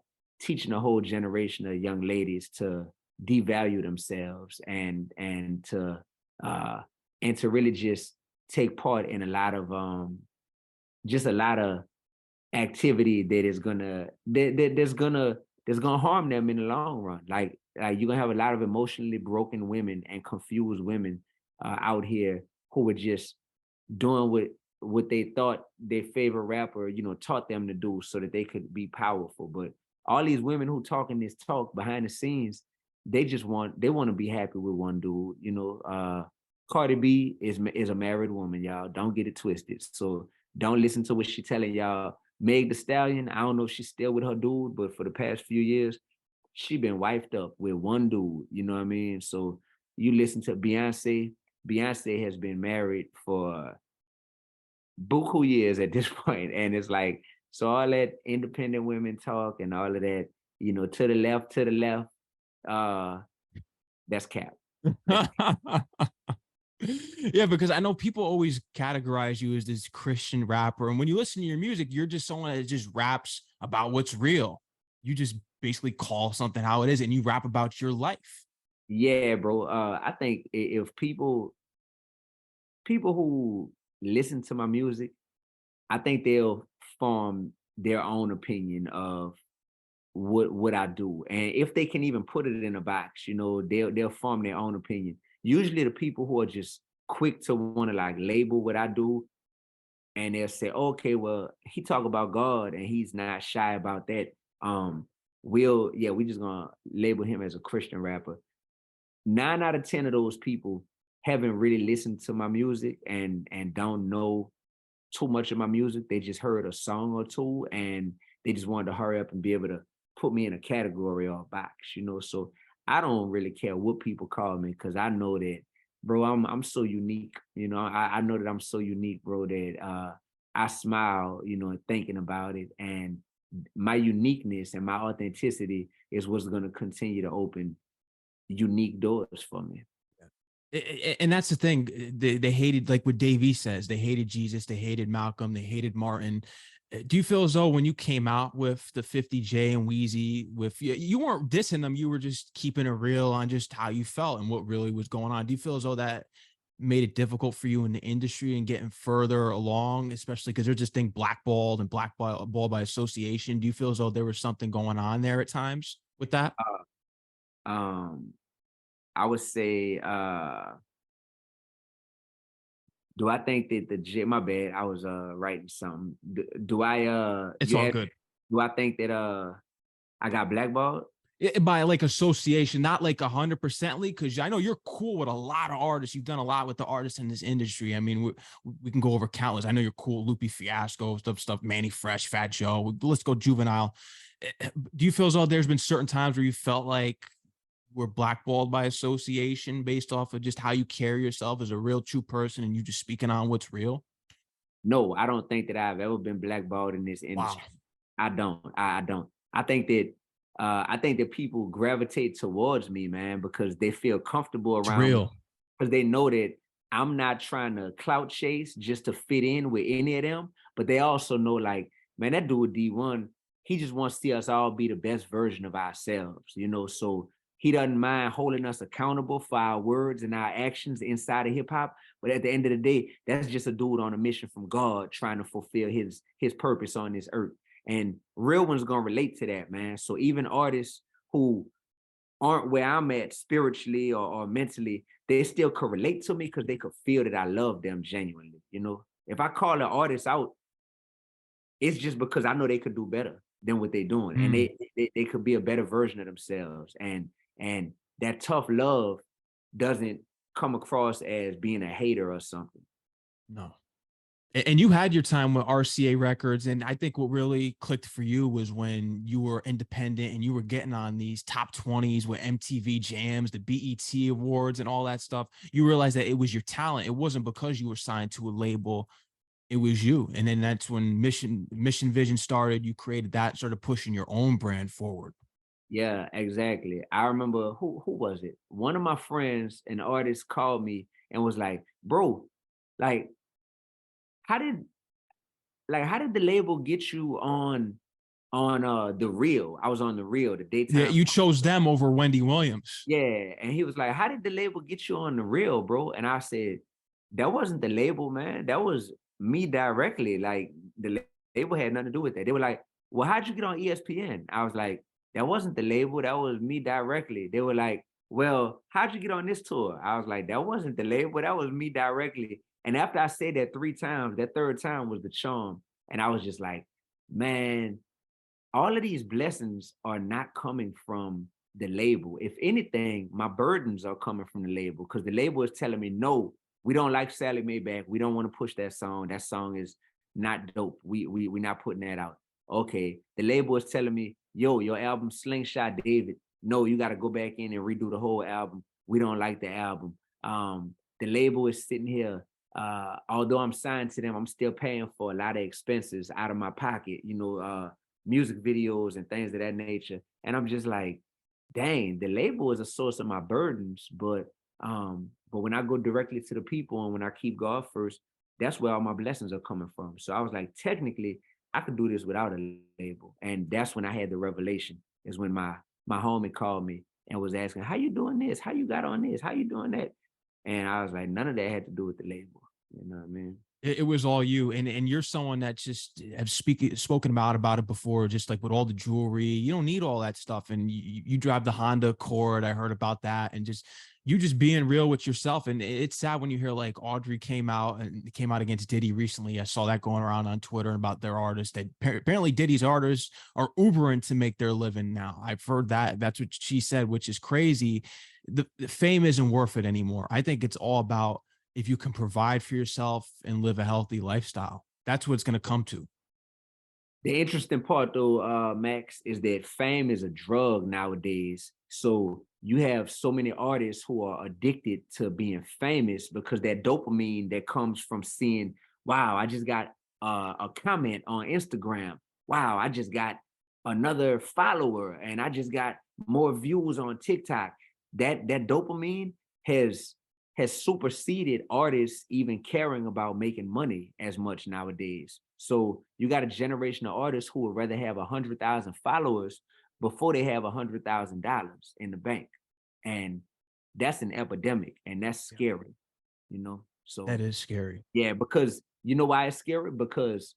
Speaker 2: teaching a whole generation of young ladies to devalue themselves uh and to really just take part in a lot of activity that is gonna that's gonna harm them in the long run. Like you're gonna have a lot of emotionally broken women and confused women out here who are just doing what they thought their favorite rapper, taught them to do so that they could be powerful. But all these women who talking this talk behind the scenes, they want to be happy with one dude. Cardi B is a married woman, y'all. Don't get it twisted. So don't listen to what she's telling y'all. Meg the Stallion, I don't know if she's still with her dude, but for the past few years, she been wifed up with one dude. You know what I mean? So you listen to Beyonce. Beyonce has been married for buku years at this point, and it's like so all that independent women talk and all of that, to the left, uh, that's cap. That's
Speaker 1: Yeah, because I know people always categorize you as this Christian rapper. And when you listen to your music, you're just someone that just raps about what's real. You just basically call something how it is and you rap about your life.
Speaker 2: Yeah, bro. I think if people who listen to my music, I think they'll form their own opinion of what I do. And if they can even put it in a box, they'll form their own opinion. Usually the people who are just quick to want to like label what I do, and they'll say, okay, well, he talk about God and he's not shy about that. Um, we just gonna label him as a Christian rapper. 9 out of 10 of those people haven't really listened to my music and don't know too much of my music. They just heard a song or two and they just wanted to hurry up and be able to put me in a category or a box. So I don't really care what people call me because I know that, bro, I'm so unique. I know that I'm so unique, bro, that I smile, and thinking about it. And my uniqueness and my authenticity is what's gonna continue to open unique doors for me.
Speaker 1: And that's the thing. They hated, like what Davey says, they hated Jesus, they hated Malcolm, they hated Martin. Do you feel as though when you came out with the 50J and Wheezy, with you weren't dissing them, you were just keeping it real on just how you felt and what really was going on? Do you feel as though that made it difficult for you in the industry and getting further along, especially because they're just being blackballed and blackballed by association? Do you feel as though there was something going on there at times with that?
Speaker 2: Um, I would say, do I think that my bad, I was writing something. Do I
Speaker 1: It's
Speaker 2: you
Speaker 1: all
Speaker 2: asked,
Speaker 1: good.
Speaker 2: do I think that I got blackballed?
Speaker 1: By like association, not like 100%ly, because I know you're cool with a lot of artists. You've done a lot with the artists in this industry. I mean, we can go over countless. I know you're cool. Loopy Fiasco, stuff, Manny Fresh, Fat Joe. Let's go Juvenile. Do you feel as though there's been certain times where you felt like we're blackballed by association based off of just how you carry yourself as a real true person and you just speaking on what's real?
Speaker 2: No, I don't think that I've ever been blackballed in this
Speaker 1: Wow.
Speaker 2: industry. I don't. I don't. I think that people gravitate towards me, man, because they feel comfortable
Speaker 1: It's
Speaker 2: around me
Speaker 1: real.
Speaker 2: because they know that I'm not trying to clout chase just to fit in with any of them. But they also know, like, man, that dude Dee-1, he just wants to see us all be the best version of ourselves. So he doesn't mind holding us accountable for our words and our actions inside of hip hop. But at the end of the day, that's just a dude on a mission from God trying to fulfill his purpose on this earth. And real ones gonna relate to that, man. So even artists who aren't where I'm at spiritually or mentally, they still could relate to me because they could feel that I love them genuinely. If I call an artist out, it's just because I know they could do better than what they're doing, and
Speaker 1: Mm,
Speaker 2: they could be a better version of themselves. And that tough love doesn't come across as being a hater or something.
Speaker 1: no. And you had your time with RCA Records, and I think what really clicked for you was when you were independent and you were getting on these top 20s with MTV Jams, the BET Awards, and all that stuff. You realized that it was your talent. It wasn't because you were signed to a label. It was you. And then that's when Mission Vision started. You created that, sort of pushing your own brand forward.
Speaker 2: Yeah, exactly. I remember who was it? One of my friends, an artist, called me and was like, "Bro, like, how did how did the label get you on the real?" I was on the real, the
Speaker 1: Yeah,
Speaker 2: daytime.
Speaker 1: you chose them over Wendy Williams.
Speaker 2: Yeah, and he was like, "How did the label get you on the real, bro?" And I said, "That wasn't the label, man. That was me directly. Like the label had nothing to do with that." They were like, "Well, how'd you get on ESPN?" I was like, "That wasn't the label. That was me directly." They were like, "Well, how'd you get on this tour?" I was like, "That wasn't the label. That was me directly." And after I said that 3 times, that third time was the charm. And I was just like, man, all of these blessings are not coming from the label. If anything, my burdens are coming from the label because the label is telling me, no, we don't like Sally Maybach. We don't want to push that song. That song is not dope. We're not putting that out. Okay. The label is telling me, yo, your album Slingshot David. No, you got to go back in and redo the whole album. We don't like the album. The label is sitting here. Although I'm signed to them, I'm still paying for a lot of expenses out of my pocket. Music videos and things of that nature. And I'm just like, dang, the label is a source of my burdens, but when I go directly to the people and when I keep God first, that's where all my blessings are coming from. So I was like, technically, I could do this without a label. And that's when I had the revelation, is when my homie called me and was asking, how you doing this? How you got on this? How you doing that? And I was like, none of that had to do with the label. You know what I mean?
Speaker 1: It was all you, and you're someone that just have spoken about it before, just like with all the jewelry. You don't need all that stuff, and you drive the Honda Accord. I heard about that, and you just being real with yourself. And it's sad when you hear like Audrey came out against Diddy recently. I saw that going around on Twitter about their artists. That apparently Diddy's artists are Ubering to make their living now. I've heard that. That's what she said, which is crazy. The fame isn't worth it anymore. I think it's all about if you can provide for yourself and live a healthy lifestyle. That's what it's going to come to.
Speaker 2: The interesting part though, Max, is that fame is a drug nowadays. So you have so many artists who are addicted to being famous because that dopamine that comes from seeing, wow, I just got a comment on Instagram. Wow, I just got another follower and I just got more views on TikTok. That dopamine has superseded artists even caring about making money as much nowadays. So you got a generation of artists who would rather have 100,000 followers before they have $100,000 in the bank. And that's an epidemic and that's scary, you know? So
Speaker 1: that is scary.
Speaker 2: Yeah, because you know why it's scary? Because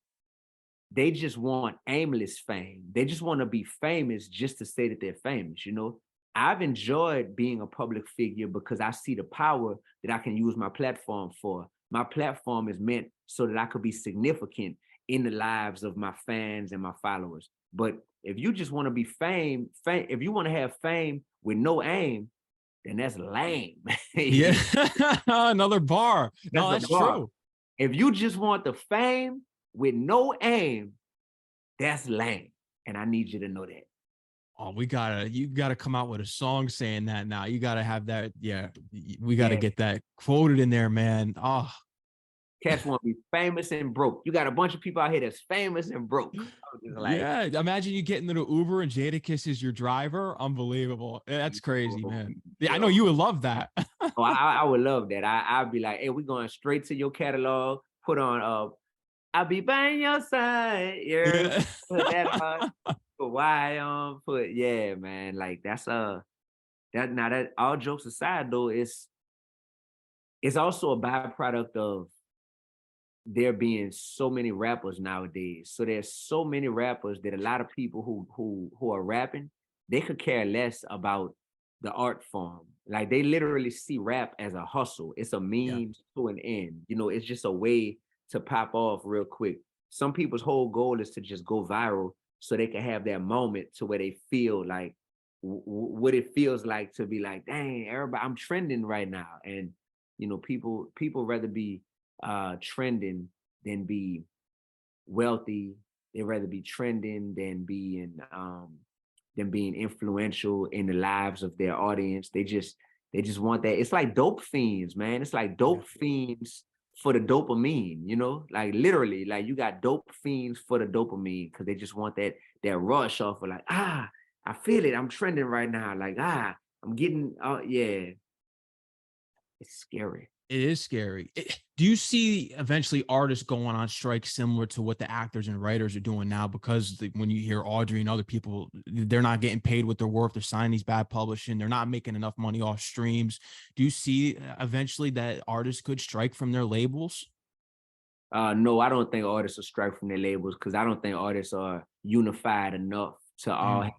Speaker 2: they just want aimless fame. They just want to be famous just to say that they're famous, you know? I've enjoyed being a public figure because I see the power that I can use my platform for. My platform is meant so that I could be significant in the lives of my fans and my followers. But if you just want to be fame, if you want to have fame with no aim, then that's lame.
Speaker 1: Yeah. Another bar. No, that's true.
Speaker 2: If you just want the fame with no aim, that's lame. And I need you to know that.
Speaker 1: Oh, you gotta come out with a song saying that now. You gotta have that. Yeah, we gotta get that quoted in there, man. Oh,
Speaker 2: cats want to be famous and broke. You got a bunch of people out here that's famous and broke.
Speaker 1: Like, yeah, imagine you get into the Uber and Jadakiss is your driver. Unbelievable. That's crazy, man. Yeah, I know you would love that.
Speaker 2: Oh, I would love that. I'd be like, hey, we're going straight to your catalog. Put on I'll be by your side. Yeah. Put that on. Why put man, like that's that all jokes aside though, it's also a byproduct of there being so many rappers nowadays. So there's so many rappers that a lot of people who are rapping, they could care less about the art form. Like they literally see rap as a hustle. It's a means to an end. You know, it's just a way to pop off real quick. Some people's whole goal is to just go viral so they can have that moment to where they feel like what it feels like to be like, dang, everybody, I'm trending right now. And you know, people rather be trending than be wealthy. They rather be trending than being influential in the lives of their audience. They just want that. It's like dope fiends, man. It's like dope fiends for the dopamine, you know, like literally, like you got dope fiends for the dopamine because they just want that rush off of like, I feel it. I'm trending right now. Like, I'm getting, it's scary.
Speaker 1: It is scary. Do you see eventually artists going on strike similar to what the actors and writers are doing now? Because when you hear Audrey and other people, they're not getting paid what they're worth. They're signing these bad publishing. They're not making enough money off streams. Do you see eventually that artists could strike from their labels?
Speaker 2: No, I don't think artists will strike from their labels because I don't think artists are unified enough to all have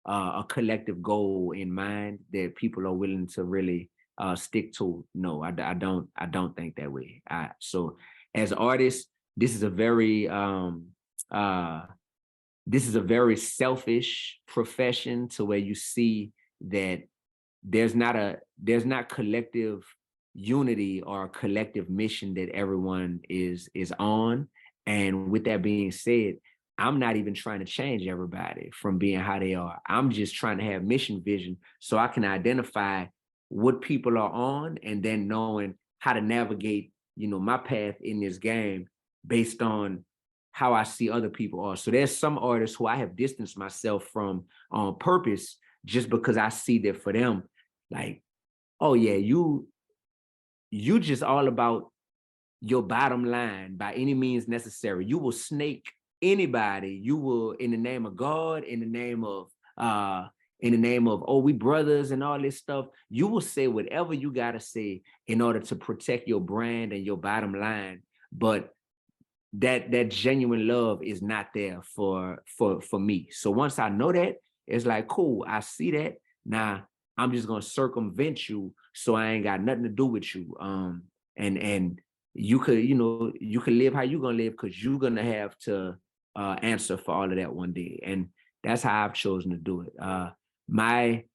Speaker 2: a collective goal in mind that people are willing to really stick to. No, I don't think that way. So as artists, this is a very selfish profession to where you see that there's not collective unity or a collective mission that everyone is on. And with that being said, I'm not even trying to change everybody from being how they are. I'm just trying to have mission vision so I can identify what people are on and then knowing how to navigate, you know, my path in this game based on how I see other people are. So there's some artists who I have distanced myself from on purpose just because I see that for them, like, oh yeah, you just all about your bottom line by any means necessary. You will snake anybody. You will, in the name of God, in the name of in the name of, oh, we brothers and all this stuff. You will say whatever you got to say in order to protect your brand and your bottom line. But that genuine love is not there for me. So once I know that, it's like, cool, I see that. Now I'm just gonna circumvent you so I ain't got nothing to do with you. And you could, you could live how you gonna live because you're gonna have to answer for all of that one day. And that's how I've chosen to do it. My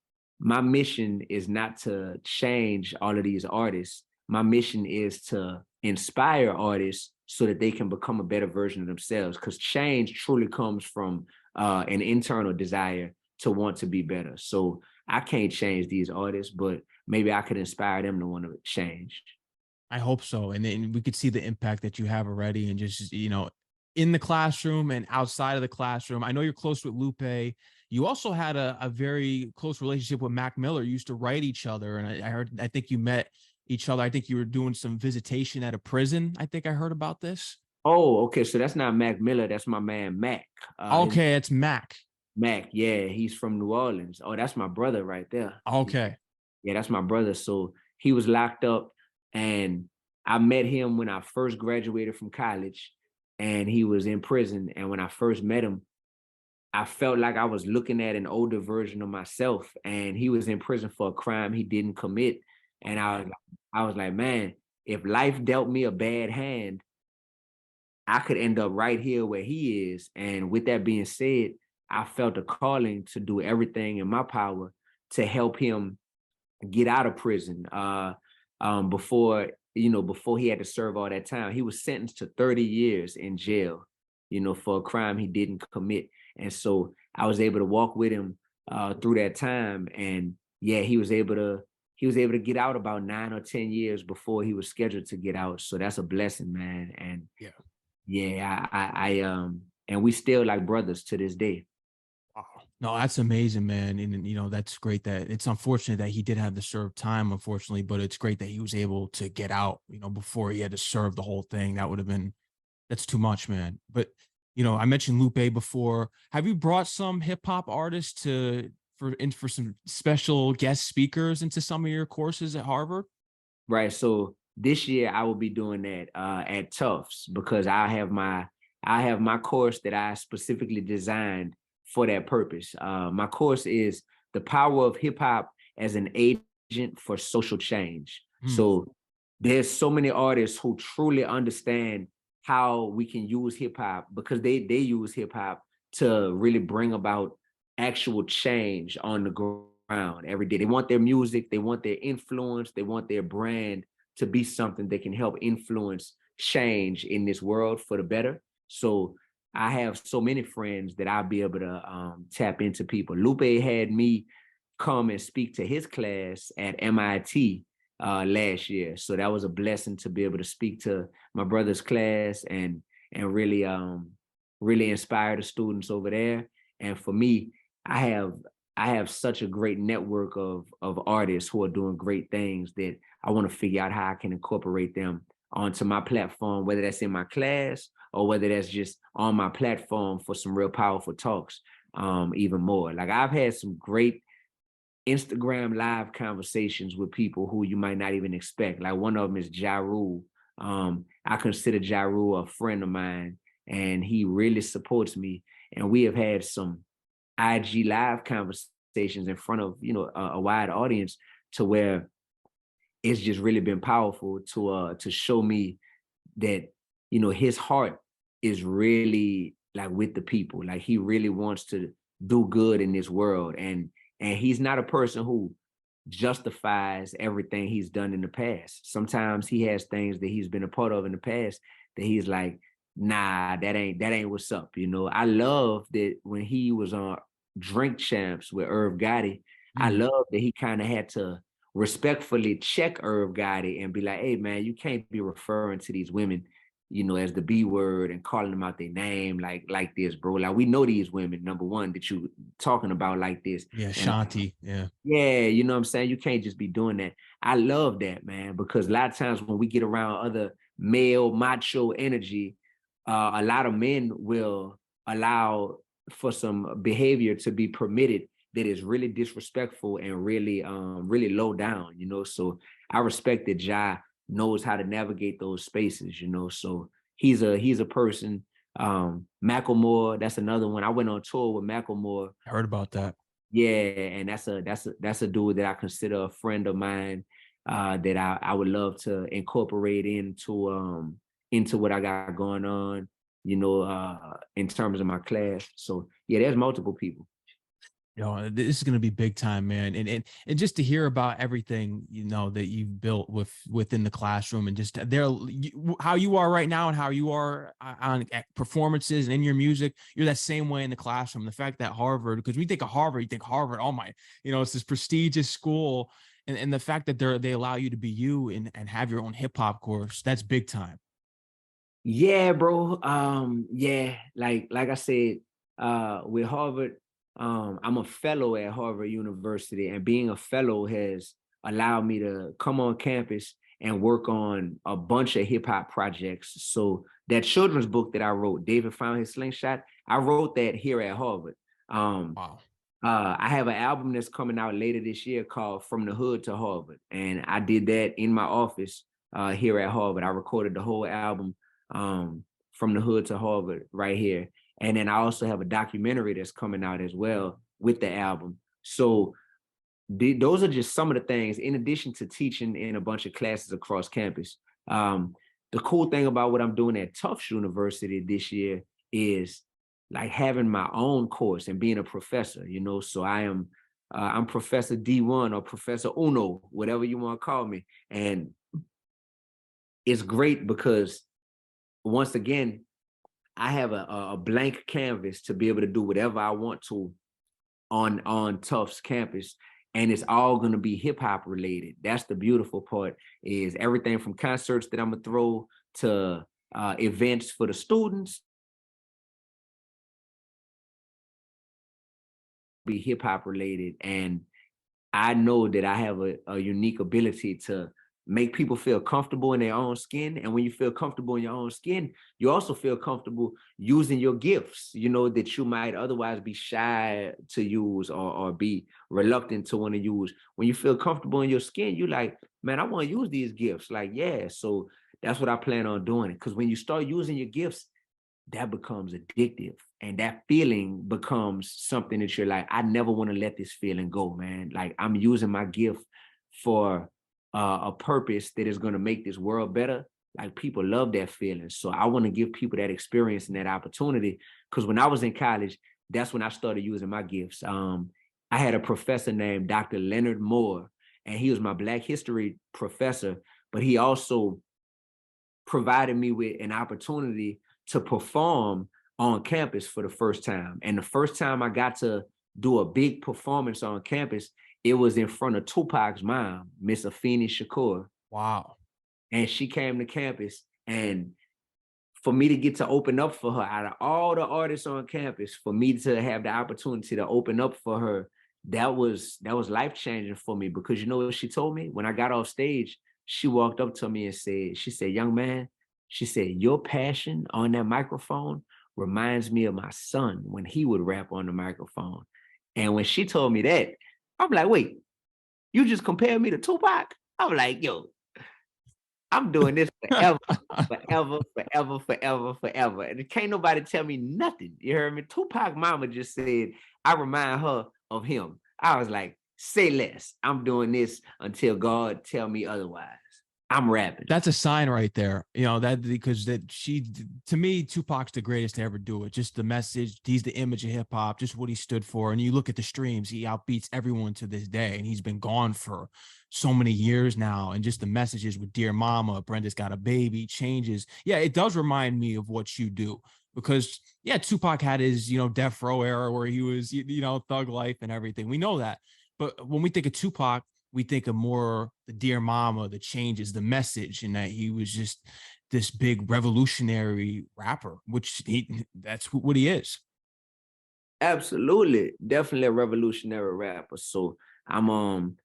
Speaker 2: mission is not to change all of these artists. My mission is to inspire artists so that they can become a better version of themselves, because change truly comes from an internal desire to want to be better. So I can't change these artists, but maybe I could inspire them to want to change.
Speaker 1: I hope so. And then we could see the impact that you have already, and just, in the classroom and outside of the classroom. I know you're close with Lupe. You also had a very close relationship with Mac Miller. You used to write each other. And I think you met each other. I think you were doing some visitation at a prison. I think I heard about this.
Speaker 2: Oh, okay. So that's not Mac Miller. That's my man, Mac.
Speaker 1: Okay. It's Mac.
Speaker 2: Mac. Yeah. He's from New Orleans. Oh, that's my brother right there.
Speaker 1: Okay.
Speaker 2: Yeah, that's my brother. So he was locked up, and I met him when I first graduated from college, and he was in prison. And when I first met him, I felt like I was looking at an older version of myself, and he was in prison for a crime he didn't commit. And I was like, man, if life dealt me a bad hand, I could end up right here where he is. And with that being said, I felt a calling to do everything in my power to help him get out of prison before he had to serve all that time. He was sentenced to 30 years in jail, for a crime he didn't commit. And so I was able to walk with him through that time. And yeah, he was able to get out about 9 or 10 years before he was scheduled to get out. So that's a blessing, man. And and we still like brothers to this day.
Speaker 1: No, that's amazing, man. And that's great. That it's unfortunate that he did have to serve time, unfortunately, but it's great that he was able to get out, before he had to serve the whole thing. That's too much, man. But, I mentioned Lupe before. Have you brought some hip hop artists for some special guest speakers into some of your courses at Harvard?
Speaker 2: Right. So this year I will be doing that at Tufts, because I have my course that I specifically designed for that purpose. My course is The Power of Hip Hop as an Agent for Social Change. So there's so many artists who truly understand how we can use hip hop, because they use hip hop to really bring about actual change on the ground every day. They want their music, they want their influence, they want their brand to be something that can help influence change in this world for the better. So I have so many friends that I'll be able to tap into people. Lupe had me come and speak to his class at MIT last year. So that was a blessing to be able to speak to my brother's class and really really inspire the students over there. And for me, I have such a great network of artists who are doing great things that I want to figure out how I can incorporate them onto my platform, whether that's in my class or whether that's just on my platform for some real powerful talks, even more. Like I've had some great Instagram live conversations with people who you might not even expect. Like one of them is Ja Rule. I consider Ja Rule a friend of mine, and he really supports me. And we have had some IG live conversations in front of, a wide audience, to where it's just really been powerful to show me that, his heart is really like with the people. Like he really wants to do good in this world. And he's not a person who justifies everything he's done in the past. Sometimes he has things that he's been a part of in the past that he's like, nah, that ain't what's up. I love that when he was on Drink Champs with Irv Gotti, I love that he kind of had to respectfully check Irv Gotti and be like, hey man, you can't be referring to these women, as the B word and calling them out their name like this, bro. Like we know these women, number one, that you talking about like this.
Speaker 1: Yeah,
Speaker 2: And
Speaker 1: Shanti. Yeah.
Speaker 2: yeah, you know what I'm saying? You can't just be doing that. I love that, man, because a lot of times when we get around other male macho energy, a lot of men will allow for some behavior to be permitted that is really disrespectful and really really low down, you know. So I respect that Ja knows how to navigate those spaces, you know. So he's a person. Macklemore, that's another one. I went on tour with Macklemore.
Speaker 1: I heard about that.
Speaker 2: Yeah, and that's a dude that I consider a friend of mine, that I would love to incorporate into what I got going on, you know, in terms of my class. So yeah, there's multiple people.
Speaker 1: This is going to be big time, man. And just to hear about everything, you know, that you've built within the classroom, and just how you are right now and how you are on performances and in your music, you're that same way in the classroom. The fact that Harvard, because when you think of Harvard, you think Harvard, oh my, you know, it's this prestigious school. And the fact that they allow you to be you and have your own hip hop course, that's big time.
Speaker 2: Yeah, bro. Yeah, like I said, with Harvard, I'm a fellow at Harvard University, and being a fellow has allowed me to come on campus and work on a bunch of hip hop projects. So that children's book that I wrote, David Found His Slingshot, I wrote that here at Harvard. Um,
Speaker 1: Wow.
Speaker 2: I have an album that's coming out later this year called From the Hood to Harvard, and I did that in my office here at Harvard. I recorded the whole album, From the Hood to Harvard right here. And then I also have a documentary that's coming out as well with the album. So those are just some of the things, in addition to teaching in a bunch of classes across campus. The cool thing about what I'm doing at Tufts University this year is like having my own course and being a professor, you know. So I'm Professor Dee-1 or Professor Uno, whatever you want to call me. And it's great because, once again, I have a blank canvas to be able to do whatever I want to on Tufts campus, and it's all going to be hip hop related. That's the beautiful part, is everything from concerts that I'm gonna throw to events for the students be hip hop related. And I know that I have a unique ability to make people feel comfortable in their own skin. And when you feel comfortable in your own skin, you also feel comfortable using your gifts, you know, that you might otherwise be shy to use, or be reluctant to want to use. When you feel comfortable in your skin, you're like, man, I want to use these gifts. Like, yeah. So that's what I plan on doing. Because when you start using your gifts, that becomes addictive, and that feeling becomes something that you're like, I never want to let this feeling go, man. Like, I'm using my gift for a purpose that is going to make this world better. Like, people love that feeling, so I want to give people that experience and that opportunity. Because when I was in college, that's when I started using my gifts. I had a professor named Dr. Leonard Moore, and he was my Black History professor, but he also provided me with an opportunity to perform on campus for the first time. And the first time I got to do a big performance on campus, it was in front of Tupac's mom, Miss Afeni Shakur.
Speaker 1: Wow.
Speaker 2: And she came to campus, and for me to get to open up for her, out of all the artists on campus, for me to have the opportunity to open up for her, that was life-changing for me. Because you know what she told me? When I got off stage, she walked up to me and she said, young man, she said, your passion on that microphone reminds me of my son when he would rap on the microphone. And when she told me that, I'm like, wait, you just compared me to Tupac? I'm like, yo, I'm doing this forever, forever, forever, forever, forever. And can't nobody tell me nothing. You heard me? Tupac mama just said, I remind her of him. I was like, say less. I'm doing this until God tell me otherwise. I'm rapping.
Speaker 1: That's a sign right there, you know, that because to me, Tupac's the greatest to ever do it. Just the message, he's the image of hip hop, just what he stood for. And you look at the streams, he outbeats everyone to this day, and he's been gone for so many years now. And just the messages with Dear Mama, Brenda's Got a Baby, Changes. Yeah, it does remind me of what you do, because yeah, Tupac had his, you know, death row era where he was, you know, thug life and everything. We know that. But when we think of Tupac, we think of more the Dear Mama, the Changes, the message, and that he was just this big revolutionary rapper, which that's what he is.
Speaker 2: Absolutely. Definitely a revolutionary rapper. So I'm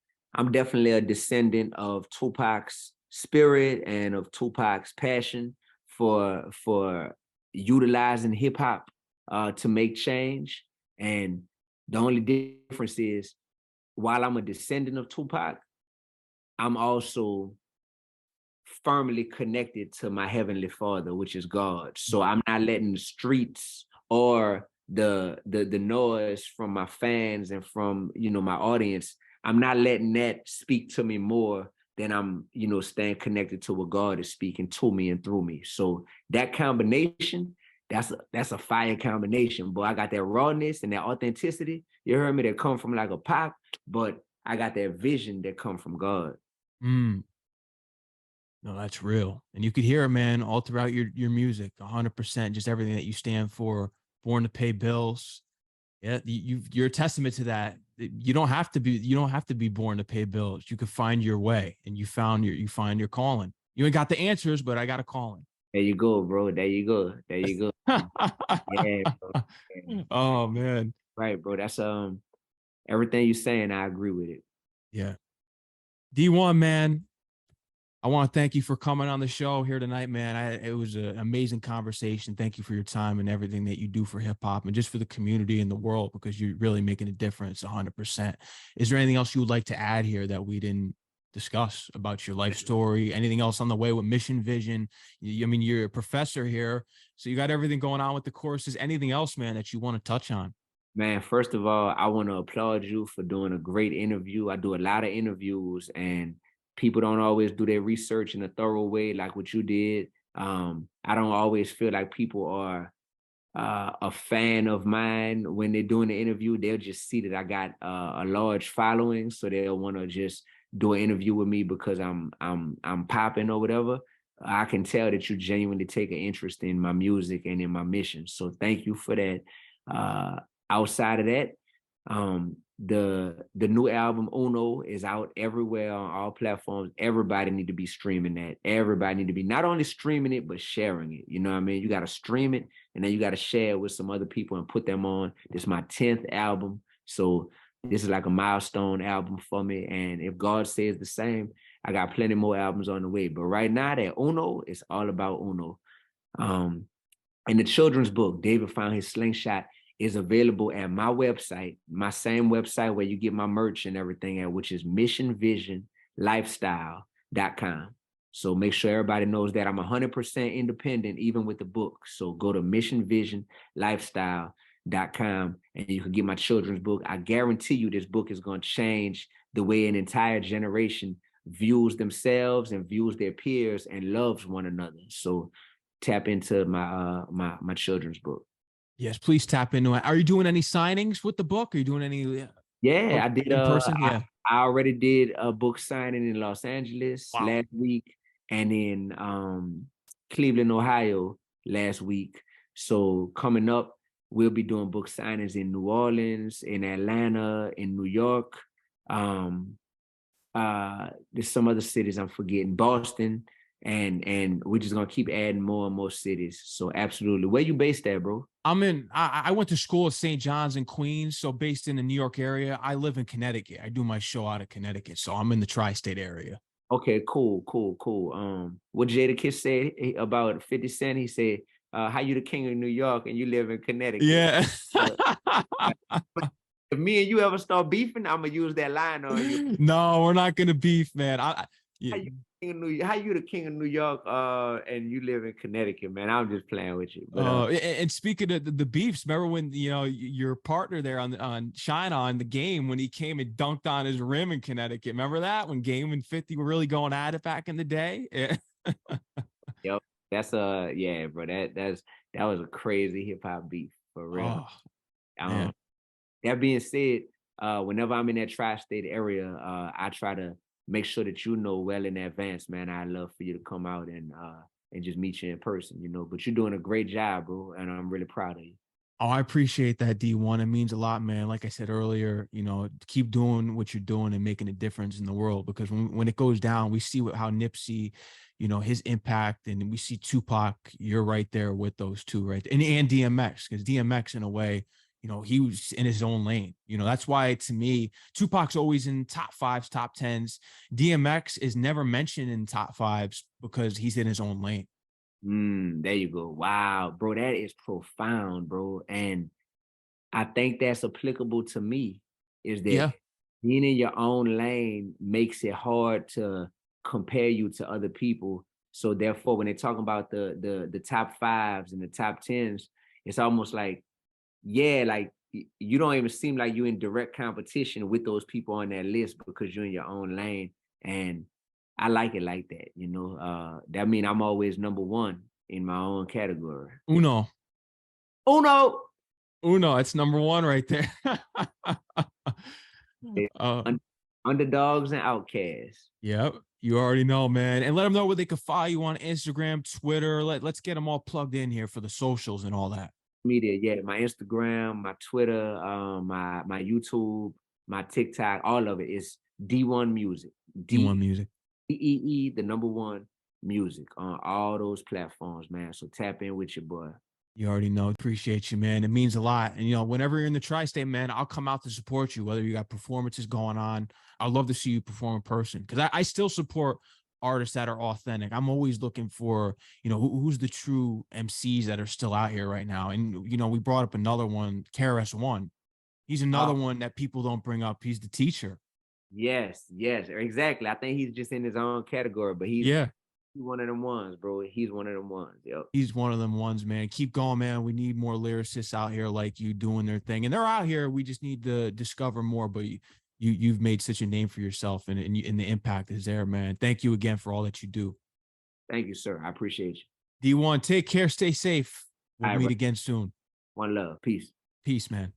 Speaker 2: definitely a descendant of Tupac's spirit and of Tupac's passion for utilizing hip hop to make change. And The only difference is while I'm a descendant of Tupac, I'm also firmly connected to my heavenly father, which is God. So I'm not letting the streets or the noise from my fans and from, you know, my audience, I'm not letting that speak to me more than I'm, you know, staying connected to what God is speaking to me and through me. So that combination, that's a fire combination. Boy, I got that rawness and that authenticity, you heard me, that come from like a Pac, but I got that vision that come from God.
Speaker 1: Mm. No, that's real. And you could hear it, man, all throughout your music, 100%, just everything that you stand for, born to pay bills. Yeah, you're a testament to that. You don't have to be born to pay bills. You could find your way, and you find your calling. You ain't got the answers, but I got a calling.
Speaker 2: There you go, bro. There you go. There you go. Yeah, bro. Yeah.
Speaker 1: Oh man.
Speaker 2: Right, bro. That's everything you're saying, I agree with it.
Speaker 1: Yeah. D1, man, I want to thank you for coming on the show here tonight, man. It was an amazing conversation. Thank you for your time and everything that you do for hip hop and just for the community and the world, because you're really making a difference 100%. Is there anything else you would like to add here that we didn't discuss about your life story? Anything else on the way with Mission Vision? I mean, you're a professor here, so you got everything going on with the courses. Anything else, man, that you want to touch on?
Speaker 2: Man, first of all, I want to applaud you for doing a great interview. I do a lot of interviews and people don't always do their research in a thorough way like what you did. I don't always feel like people are a fan of mine when they're doing the interview. They'll just see that I got a large following, so they'll want to just do an interview with me because I'm popping or whatever. I can tell that you genuinely take an interest in my music and in my mission. So thank you for that. Uh, Outside of that, the new album Uno is out everywhere on all platforms. Everybody need to be streaming that. Everybody need to be not only streaming it, but sharing it. You know what I mean? You got to stream it and then you got to share it with some other people and put them on. This is my 10th album. So this is like a milestone album for me. And if God says the same, I got plenty more albums on the way. But right now, that Uno is all about Uno. And the children's book, David Found His Slingshot, is available at my website, my same website where you get my merch and everything at, which is missionvisionlifestyle.com. So make sure everybody knows that I'm 100% independent, even with the book. So go to missionvisionlifestyle.com and you can get my children's book. I guarantee you this book is going to change the way an entire generation views themselves and views their peers and loves one another. So tap into my children's book.
Speaker 1: Yes, please tap into it. Are you doing any signings with the book? Are you doing any
Speaker 2: Yeah, I did
Speaker 1: in person? Yeah.
Speaker 2: I already did a book signing in Los Angeles
Speaker 1: Wow.
Speaker 2: last week and in Cleveland, Ohio last week. So coming up, we'll be doing book signings in New Orleans, in Atlanta, in New York. There's some other cities I'm forgetting, Boston, and we're just gonna keep adding more and more cities. So absolutely. Where you based at, bro?
Speaker 1: I went to school at St. John's in Queens, so based in the New York area. I live in Connecticut. I do my show out of Connecticut, so I'm in the tri-state area.
Speaker 2: Okay, cool. What Jadakiss said about 50 Cent, he said, how you the king of New York and you live in Connecticut?
Speaker 1: Yeah.
Speaker 2: If me and you ever start beefing, I'm gonna use that line on you.
Speaker 1: No, we're not gonna beef, man. Yeah.
Speaker 2: How you the king of New York and you live in Connecticut, man? I'm just playing with you. But,
Speaker 1: and speaking of the beefs, remember when your partner there on Shine On the game when he came and dunked on his rim in Connecticut? Remember that when Game and 50 were really going at it back in the day? Yeah.
Speaker 2: Yep, that's yeah, bro. That was a crazy hip hop beef for real.
Speaker 1: Oh,
Speaker 2: That being said, whenever I'm in that tri-state area, I try to make sure that you know well in advance, man. I'd love for you to come out and just meet you in person, you know. But you're doing a great job, bro, and I'm really proud of you.
Speaker 1: Oh, I appreciate that, D1. It means a lot, man. Like I said earlier, keep doing what you're doing and making a difference in the world, because when it goes down, we see how Nipsey, his impact, and we see Tupac, you're right there with those two, right? And DMX, because DMX, in a way, he was in his own lane. That's why, to me, Tupac's always in top fives, top tens. DMX is never mentioned in top fives because he's in his own lane.
Speaker 2: There you go. Wow, bro, that is profound, bro. And I think that's applicable to me is that
Speaker 1: Yeah.
Speaker 2: being in your own lane makes it hard to compare you to other people. So therefore, when they're talking about the top fives and the top tens, it's almost like, yeah, like you don't even seem like you're in direct competition with those people on that list because you're in your own lane. And I like it like that, you know. That mean I'm always number one in my own category.
Speaker 1: Uno.
Speaker 2: Oh no,
Speaker 1: Uno, it's number one right there. uh,
Speaker 2: underdogs and outcasts.
Speaker 1: yep. You already know, man. And let them know where they can follow you on Instagram, Twitter. Let's get them all plugged in here for the socials and all that.
Speaker 2: Media, yeah, my Instagram, my Twitter, my YouTube, my TikTok, all of it is Dee-1 Music.
Speaker 1: Dee-1
Speaker 2: D
Speaker 1: Music.
Speaker 2: E the number one music on all those platforms, man. So tap in with your boy.
Speaker 1: You already know. Appreciate you, man. It means a lot. And, whenever you're in the tri-state, man, I'll come out to support you, whether you got performances going on. I'd love to see you perform in person because I still support artists that are authentic. I'm always looking for, who's the true MCs that are still out here right now. And, we brought up another one, KRS-One. He's another one that people don't bring up. He's the teacher.
Speaker 2: Yes, exactly. I think he's just in his own category, but he's
Speaker 1: Yeah.
Speaker 2: one of them ones, bro. He's one of them ones. Yep.
Speaker 1: He's one of them ones, man. Keep going, man. We need more lyricists out here like you doing their thing. And they're out here. We just need to discover more. But you've made such a name for yourself and the impact is there, man. Thank you again for all that you do.
Speaker 2: Thank you, sir. I appreciate you.
Speaker 1: Dee-1, take care. Stay safe. We'll
Speaker 2: All right,
Speaker 1: meet
Speaker 2: bro.
Speaker 1: again soon.
Speaker 2: One love. Peace.
Speaker 1: Peace, man.